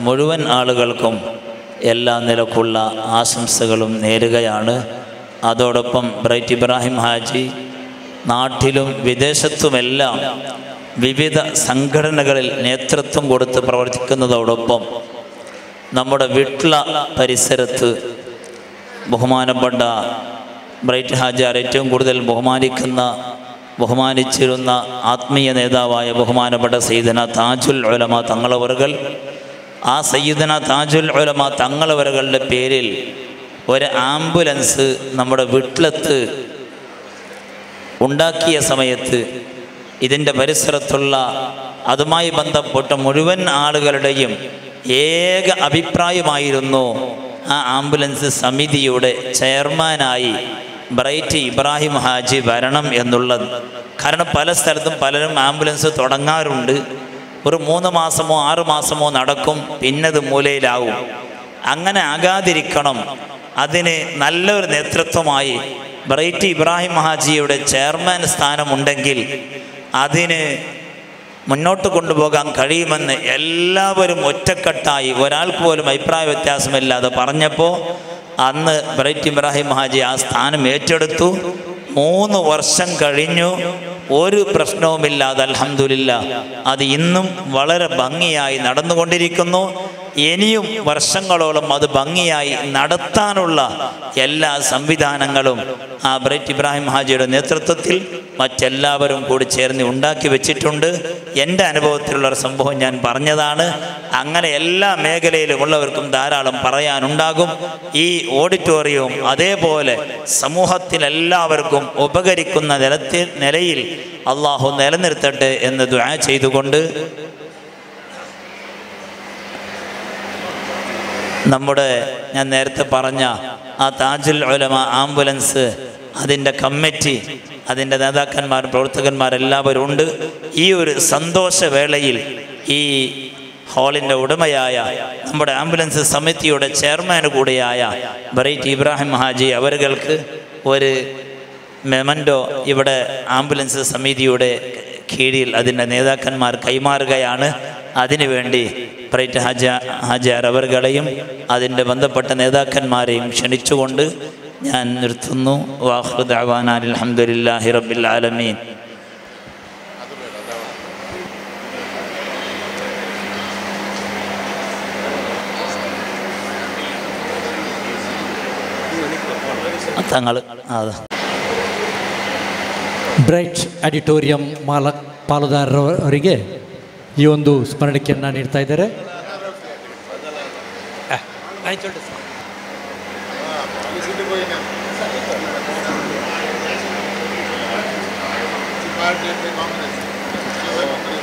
മുഴുവൻ ആളുകൾക്കും എല്ലാ നിലക്കുള്ള ആശംസകളും നേരുകയാണ്. അതോടൊപ്പം ബ്രൈറ്റ് ഇബ്രാഹിം ഹാജി നാട്ടിലും വിദേശത്തുമെല്ലാം വിവിധ സംഘടനകളിൽ നേതൃത്വം കൊടുത്ത് പ്രവർത്തിക്കുന്നതോടൊപ്പം നമ്മുടെ വിട്ല പരിസരത്ത് ബഹുമാനപ്പെട്ട ബ്രൈറ്റ് ഹാജിയാർ ഏറ്റവും കൂടുതൽ ബഹുമാനിച്ചിരുന്ന ആത്മീയ നേതാവായ ബഹുമാനപ്പെട്ട സയ്യിദന താജുൽ ഉലമ തങ്ങളവറുകൾ, ആ സയ്യിദന താജുൽ ഉലമ തങ്ങളവറുകളുടെ പേരിൽ ഒരു ആംബുലൻസ് നമ്മുടെ വീട്ടിലത്ത് ഉണ്ടാക്കിയ സമയത്ത് ഇതിൻ്റെ പരിസരത്തുള്ള അതുമായി ബന്ധപ്പെട്ട മുഴുവൻ ആളുകളുടെയും ഏക അഭിപ്രായമായിരുന്നു ആ ആംബുലൻസ് സമിതിയുടെ ചെയർമാനായി ബ്രൈറ്റ് ഇബ്രാഹിം ഹാജി വരണം എന്നുള്ളത്. കാരണം പല സ്ഥലത്തും പലരും ആംബുലൻസ് തുടങ്ങാറുണ്ട്, ഒരു 3 മാസമോ 6 മാസമോ നടക്കും, പിന്നത് മൂലയിലാവും. അങ്ങനെ ആകാതിരിക്കണം, അതിന് നല്ലൊരു നേതൃത്വമായി ബ്രൈറ്റ് ഇബ്രാഹിം ഹാജിയുടെ ചെയർമാൻ സ്ഥാനമുണ്ടെങ്കിൽ അതിന് മുന്നോട്ട് കൊണ്ടുപോകാൻ കഴിയുമെന്ന് എല്ലാവരും ഒറ്റക്കെട്ടായി ഒരാൾക്ക് പോലും അഭിപ്രായ വ്യത്യാസമില്ലാതെ പറഞ്ഞപ്പോൾ അന്ന് ബ്രൈറ്റ് ഇബ്രാഹിം ഹാജി ആ സ്ഥാനം ഏറ്റെടുത്തു. 3 വർഷം കഴിഞ്ഞു, ഒരു പ്രശ്നവുമില്ലാതെ അൽഹംദുലില്ലാ അത് ഇന്നും വളരെ ഭംഗിയായി നടന്നുകൊണ്ടിരിക്കുന്നു. ഇനിയും വർഷങ്ങളോളം അത് ഭംഗിയായി നടത്താനുള്ള എല്ലാ സംവിധാനങ്ങളും ആ ബ്രൈറ്റ് ഇബ്രാഹിം ഹാജിയുടെ നേതൃത്വത്തിൽ മറ്റെല്ലാവരും കൂടി ചേർന്ന് ഉണ്ടാക്കി വെച്ചിട്ടുണ്ട്. എൻ്റെ അനുഭവത്തിലുള്ളൊരു സംഭവം ഞാൻ പറഞ്ഞതാണ്. അങ്ങനെ എല്ലാ മേഖലയിലുമുള്ളവർക്കും ധാരാളം പറയാനുണ്ടാകും. ഈ ഓഡിറ്റോറിയവും അതേപോലെ സമൂഹത്തിലെല്ലാവർക്കും ഉപകരിക്കുന്ന നിലയിൽ അള്ളാഹു നിലനിർത്തട്ടെ എന്ന് ദുആ ചെയ്തുകൊണ്ട് നമ്മുടെ ഞാൻ നേരത്തെ പറഞ്ഞ ആ താജുൽ ഉലമ ആംബുലൻസ് അതിൻ്റെ കമ്മിറ്റി, അതിൻ്റെ നേതാക്കന്മാരും പ്രവർത്തകന്മാരെല്ലാവരും ഉണ്ട്. ഈ ഒരു സന്തോഷവേളയിൽ ഈ ഹാളിൻ്റെ ഉടമയായ നമ്മുടെ ആംബുലൻസ് സമിതിയുടെ ചെയർമാൻ കൂടിയായ ബ്രൈറ്റ് ഇബ്രാഹിം ഹാജി അവർക്ക് ഒരു മെമൻറ്റോ ഇവിടെ ആംബുലൻസ് സമിതിയുടെ കീഴിൽ അതിൻ്റെ നേതാക്കന്മാർ കൈമാറുകയാണ്. അതിനുവേണ്ടി ബ്രൈറ്റ് ഹാജിയാർ അവർകളെയും അതിൻ്റെ ബന്ധപ്പെട്ട നേതാക്കന്മാരെയും ക്ഷണിച്ചുകൊണ്ട് ഞാൻ നിർത്തുന്നു. വാഖിറു ദഅവാനാ അൽഹംദുലില്ലാഹി റബ്ബിൽ ആലമീൻ. തങ്ങൾ ಬ್ರೈಟ್ ಆಡಿಟೋರಿಯಂ ಪಾಲುದಾರರವರಿಗೆ ಈ ಒಂದು ಸ್ಮರಣಿಕೆಯನ್ನು ನೀಡ್ತಾ ಇದ್ದಾರೆ.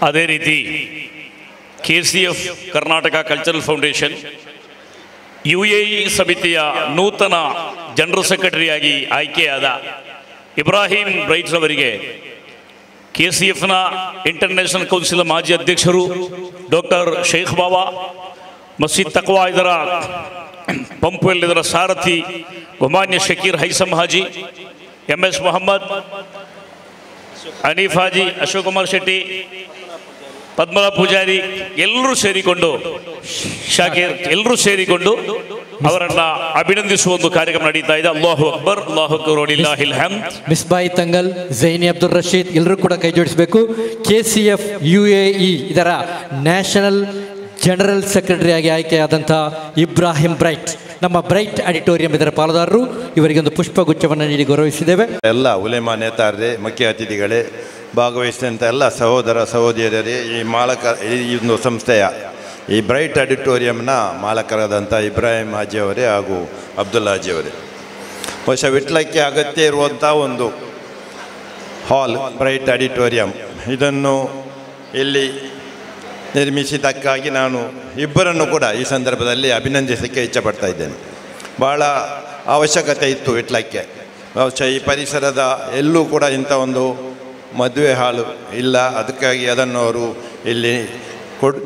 ಅದೇ ರೀತಿ KCF Karnataka cultural foundation UAE ಸಮಿತಿಯ ನೂತನ ಜನರಲ್ ಸೆಕ್ರೆಟರಿಯಾಗಿ ಆಯ್ಕೆಯಾದ ಇಬ್ರಾಹಿಂ ಬ್ರೈಟ್ ಅವರಿಗೆ KCFನ ಇಂಟರ್ನ್ಯಾಷನಲ್ ಕೌನ್ಸಿಲ್ ಮಾಜಿ ಅಧ್ಯಕ್ಷರು ಡಾಕ್ಟರ್ ಶೇಖ್ ಬಾಬಾ, ಮಸೀದ್ ತಕ್ವಾ ಇದರ ಪಂಪ್ವೆಲ್ ಇದರ ಸಾರಥಿ ಬಹಮಾನ್ಯ ಶಕೀರ್ ಹೈಸಮ್ ಹಾಜಿ, MS ಮೊಹಮ್ಮದ್, ಹನೀಫಾಜಿ, ಅಶೋಕ್ ಕುಮಾರ್ ಶೆಟ್ಟಿ, ಪದ್ಮಲ ಪೂಜಾರಿ ಎಲ್ಲರೂ ಸೇರಿಕೊಂಡು, ಶಾಕೀರ್ ಎಲ್ಲರೂ ಸೇರಿಕೊಂಡು ಅವರನ್ನ ಅಭಿನಂದಿಸುವ ಒಂದು ಕಾರ್ಯಕ್ರಮ ನಡೀತಾ ಇದೆ. ಅಲ್ಲಾಹು ಅಕ್ಬರ್, ಅಲ್ಲಾಹು ಅಕ್ಬರ್ ವಲಿಲ್ಲಾಹಿಲ್ ಹಮ್ದ್. ಮಿಸ್ಬಾಯಿ ತಂಗಲ್, ಝೈನಿ ಅಬ್ದುಲ್ ರಶೀದ್ ಎಲ್ಲರೂ ಕೂಡ ಕೈ ಜೋಡಿಸಬೇಕು. KCF UAE ಇದರ ನ್ಯಾಷನಲ್ ಜನರಲ್ ಸೆಕ್ರೆಟರಿ ಆಗಿ ಆಯ್ಕೆಯಾದಂಥ ಇಬ್ರಾಹಿಂ ಬ್ರೈಟ್, ನಮ್ಮ ಬ್ರೈಟ್ ಆಡಿಟೋರಿಯಂ ಇದರ ಪಾಲುದಾರರು, ಇವರಿಗೆ ಒಂದು ಪುಷ್ಪಗುಚ್ಛವನ್ನು ನೀಡಿ ಗೌರವಿಸಿದ್ದೇವೆ. ಎಲ್ಲ ಉಲೇಮಾ ನೇತಾರರೇ, ಮುಖ್ಯ ಅತಿಥಿಗಳೇ, ಭಾಗವಹಿಸಿದಂಥ ಎಲ್ಲ ಸಹೋದರ ಸಹೋದರಿಯರೇ, ಈ ಮಾಲಕ ಈ ಒಂದು ಸಂಸ್ಥೆಯ ಈ ಬ್ರೈಟ್ ಆಡಿಟೋರಿಯಂನ ಮಾಲಕರಾದಂಥ ಇಬ್ರಾಹಿಂ ಹಾಜಿಯವರೇ ಹಾಗೂ ಅಬ್ದುಲ್ಲಾ ಹಾಜಿಯವರೇ, ಬಹುಶಃ ವಿಟ್ಲಕ್ಕೆ ಅಗತ್ಯ ಇರುವಂಥ ಒಂದು ಹಾಲ್ ಬ್ರೈಟ್ ಆಡಿಟೋರಿಯಂ, ಇದನ್ನು ಇಲ್ಲಿ ನಿರ್ಮಿಸಿದ್ದಕ್ಕಾಗಿ ನಾನು ಇಬ್ಬರನ್ನು ಕೂಡ ಈ ಸಂದರ್ಭದಲ್ಲಿ ಅಭಿನಂದಿಸಲಿಕ್ಕೆ ಇಚ್ಛಪಡ್ತಾ ಇದ್ದೇನೆ. ಭಾಳ ಅವಶ್ಯಕತೆ ಇತ್ತು ವಿಟ್ಲಕ್ಕೆ. ಬಹುಶಃ ಈ ಪರಿಸರದ ಎಲ್ಲೂ ಕೂಡ ಇಂಥ ಒಂದು ಮದುವೆ ಹಾಲು ಇಲ್ಲ, ಅದಕ್ಕಾಗಿ ಅದನ್ನು ಅವರು ಇಲ್ಲಿ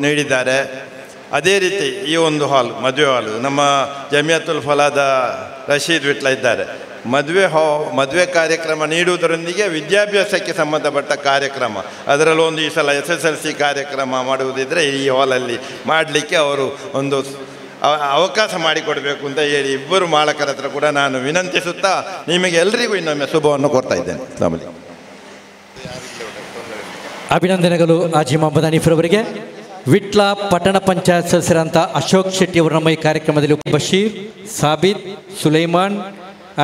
ನೀಡಿದ್ದಾರೆ. ಅದೇ ರೀತಿ ಈ ಒಂದು ಹಾಲ್, ಮದುವೆ ಹಾಲು, ನಮ್ಮ ಜಮಿಯತುಲ್ ಫಲಾದ ರಶೀದ್ ವಿಟ್ಲ ಇದ್ದಾರೆ. ಮದುವೆ ಕಾರ್ಯಕ್ರಮ ನೀಡುವುದರೊಂದಿಗೆ ವಿದ್ಯಾಭ್ಯಾಸಕ್ಕೆ ಸಂಬಂಧಪಟ್ಟ ಕಾರ್ಯಕ್ರಮ, ಅದರಲ್ಲೊಂದು ಈ ಸಲ SSLC ಕಾರ್ಯಕ್ರಮ ಮಾಡುವುದಿದ್ದರೆ ಈ ಹಾಲಲ್ಲಿ ಮಾಡಲಿಕ್ಕೆ ಅವರು ಒಂದು ಅವಕಾಶ ಮಾಡಿಕೊಡಬೇಕು ಅಂತ ಹೇಳಿ ಇಬ್ಬರು ಮಾಲಕರ ಹತ್ರ ಕೂಡ ನಾನು ವಿನಂತಿಸುತ್ತಾ ನಿಮಗೆ ಎಲ್ಲರಿಗೂ ಇನ್ನೊಮ್ಮೆ ಶುಭವನ್ನು ಕೋರ್ತಾ ಇದ್ದೇನೆ. ಸಾಮಲಿ ಅಭಿನಂದನೆಗಳು ಹಾಜಿ ಮೊಹಮ್ಮದ್ ಹನೀಫ್ರವರಿಗೆ. ವಿಟ್ಲ ಪಟ್ಟಣ ಪಂಚಾಯತ್ ಸದಸ್ಯರಂಥ ಅಶೋಕ್ ಶೆಟ್ಟಿ ಅವರು ನಮ್ಮ ಈ ಕಾರ್ಯಕ್ರಮದಲ್ಲಿ, ಬಶೀರ್, ಸಾಬಿತ್, ಸುಲೈಮಾನ್,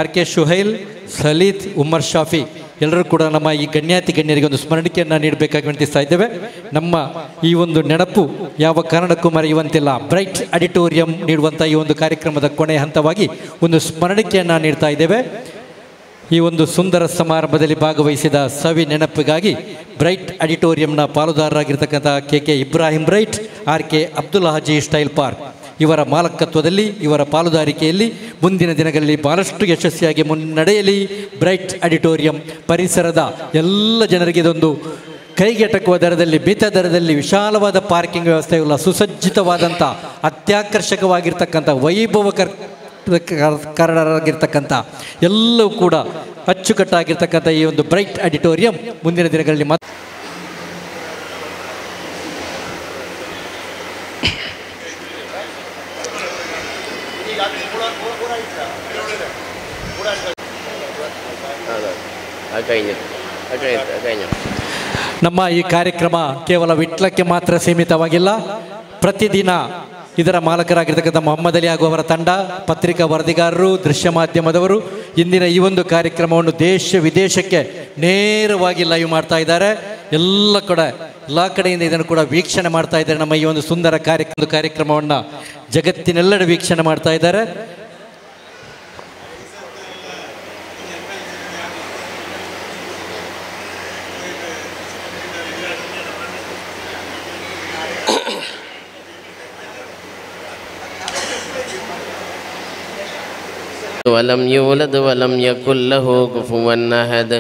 RK ಶುಹೈಲ್, ಸಲೀತ್, ಉಮರ್ ಶಾಫಿ ಎಲ್ಲರೂ ಕೂಡ ನಮ್ಮ ಈ ಗಣ್ಯರಿಗೆ ಒಂದು ಸ್ಮರಣಿಕೆಯನ್ನು ನೀಡಬೇಕಾಗಿ ವಿನಂತಿಸ್ತಾ ಇದ್ದೇವೆ. ನಮ್ಮ ಈ ಒಂದು ನೆನಪು ಯಾವ ಕಾರಣಕ್ಕೂ ಮರೆಯುವಂತಿಲ್ಲ. ಬ್ರೈಟ್ ಆಡಿಟೋರಿಯಂ ನೀಡುವಂಥ ಈ ಒಂದು ಕಾರ್ಯಕ್ರಮದ ಕೊನೆಯ ಹಂತವಾಗಿ ಒಂದು ಸ್ಮರಣಿಕೆಯನ್ನು ನೀಡ್ತಾ ಇದ್ದೇವೆ. ಈ ಒಂದು ಸುಂದರ ಸಮಾರಂಭದಲ್ಲಿ ಭಾಗವಹಿಸಿದ ಸವಿ ನೆನಪಿಗಾಗಿ ಬ್ರೈಟ್ ಆಡಿಟೋರಿಯಂನ ಪಾಲುದಾರರಾಗಿರ್ತಕ್ಕಂಥ KK Ibrahim Bright, RK Abdullah Haji style park ಇವರ ಮಾಲಕತ್ವದಲ್ಲಿ, ಇವರ ಪಾಲುದಾರಿಕೆಯಲ್ಲಿ ಮುಂದಿನ ದಿನಗಳಲ್ಲಿ ಬಹಳಷ್ಟು ಯಶಸ್ವಿಯಾಗಿ ಮುನ್ನಡೆಯಲಿ. ಬ್ರೈಟ್ ಆಡಿಟೋರಿಯಂ ಪರಿಸರದ ಎಲ್ಲ ಜನರಿಗೆ ಇದೊಂದು ಕೈಗೆಟಕುವ ದರದಲ್ಲಿ, ಮಿತ ದರದಲ್ಲಿ ವಿಶಾಲವಾದ ಪಾರ್ಕಿಂಗ್ ವ್ಯವಸ್ಥೆಯುಳ್ಳ ಸುಸಜ್ಜಿತವಾದಂಥ ಅತ್ಯಾಕರ್ಷಕವಾಗಿರ್ತಕ್ಕಂಥ ವೈಭವಕಾರರಾಗಿರ್ತಕ್ಕಂಥ ಎಲ್ಲವೂ ಕೂಡ ಅಚ್ಚುಕಟ್ಟಾಗಿರ್ತಕ್ಕಂಥ ಈ ಒಂದು ಬ್ರೈಟ್ ಆಡಿಟೋರಿಯಂ ಮುಂದಿನ ದಿನಗಳಲ್ಲಿ ನಮ್ಮ ಈ ಕಾರ್ಯಕ್ರಮ ಕೇವಲ ವಿಟ್ಲಕ್ಕೆ ಮಾತ್ರ ಸೀಮಿತವಾಗಿಲ್ಲ. ಪ್ರತಿದಿನ ಇದರ ಮಾಲಕರಾಗಿರ್ತಕ್ಕಂಥ ಮೊಹಮ್ಮದ್ ಅಲಿ ಹಾಗೂ ಅವರ ತಂಡ, ಪತ್ರಿಕಾ ವರದಿಗಾರರು, ದೃಶ್ಯ ಮಾಧ್ಯಮದವರು ಇಂದಿನ ಈ ಒಂದು ಕಾರ್ಯಕ್ರಮವನ್ನು ದೇಶ ವಿದೇಶಕ್ಕೆ ನೇರವಾಗಿ ಲೈವ್ ಮಾಡ್ತಾ ಇದ್ದಾರೆ. ಎಲ್ಲ ಕಡೆಯಿಂದ ಇದನ್ನು ಕೂಡ ವೀಕ್ಷಣೆ ಮಾಡ್ತಾ ಇದ್ದಾರೆ. ನಮ್ಮ ಈ ಒಂದು ಸುಂದರ ಕಾರ್ಯಕ್ರಮವನ್ನು ಜಗತ್ತಿನೆಲ್ಲೆಡೆ ವೀಕ್ಷಣೆ ಮಾಡ್ತಾ ಇದ್ದಾರೆ. ولم يولد ولم يكن له كفوا أحد.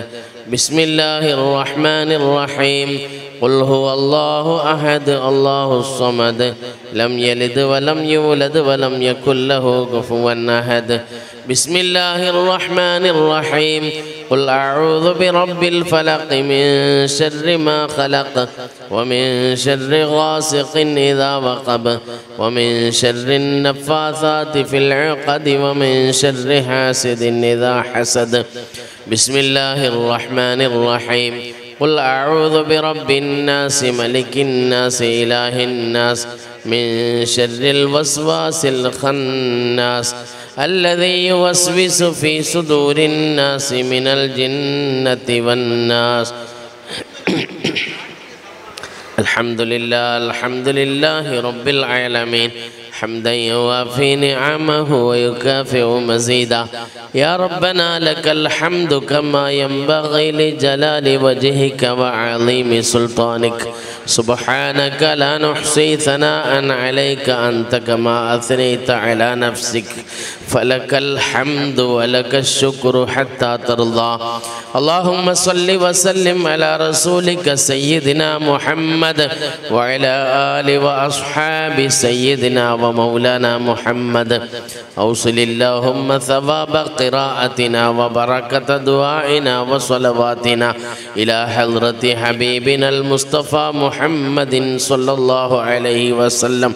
بسم الله الرحمن الرحيم. قل هو الله أحد الله الصمد لم يلد ولم يولد ولم يكن له كفوا أحد. بسم الله الرحمن الرحيم. قل أعوذ برب الفلق من شر ما خلق ومن شر غاسق إذا وقب ومن شر النفاثات في العقد ومن شر حاسد إذا حسد. بسم الله الرحمن الرحيم. قل أعوذ برب الناس ملك الناس إله الناس من شر الوسواس الخناس الذي يوسوس في صدور الناس من الجنة والناس. الحمد لله رب العالمين حمدا يوافي نعمه ويكافئ مزيدا. يا ربنا لك الحمد كما ينبغي لجلال وجهك وعظيم سلطانك. سبحانك لا نحصي ثناء عليك أنت كما أثنيت على نفسك. فلك الحمد ولك الشكر حتى ترضى. اللهم صل وسلم على رسولك سيدنا محمد وعلى آل وأصحاب سيدنا ومولانا محمد أوصل اللهم ثواب قراءتنا وبركة دعائنا وصلواتنا إلى حضرة حبيبنا المصطفى محمد صلى الله عليه وسلم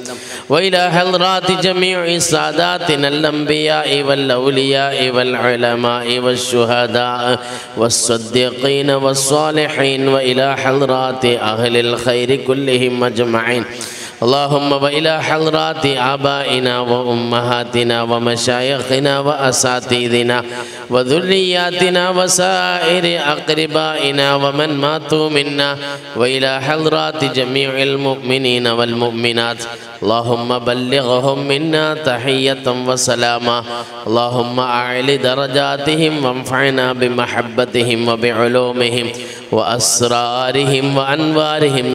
وإلى حضرات جميع ساداتنا الأنبياء والأولياء والعلماء والشهداء والصديقين والصالحين وإلى حضرات أهل الخير كلهم أجمعين. اللهم وإلى حضرات آبائنا وأمهاتنا ومشايخنا وأساتذتنا وذرياتنا وسائر أقربائنا ومن ماتوا منا وإلى حضرات جميع المؤمنين والمؤمنات. اللهم بلغهم منا تحية وسلاما. اللهم أعل درجاتهم وانفعنا بمحبتهم وبعلومهم وأسرارهم وأنوارهم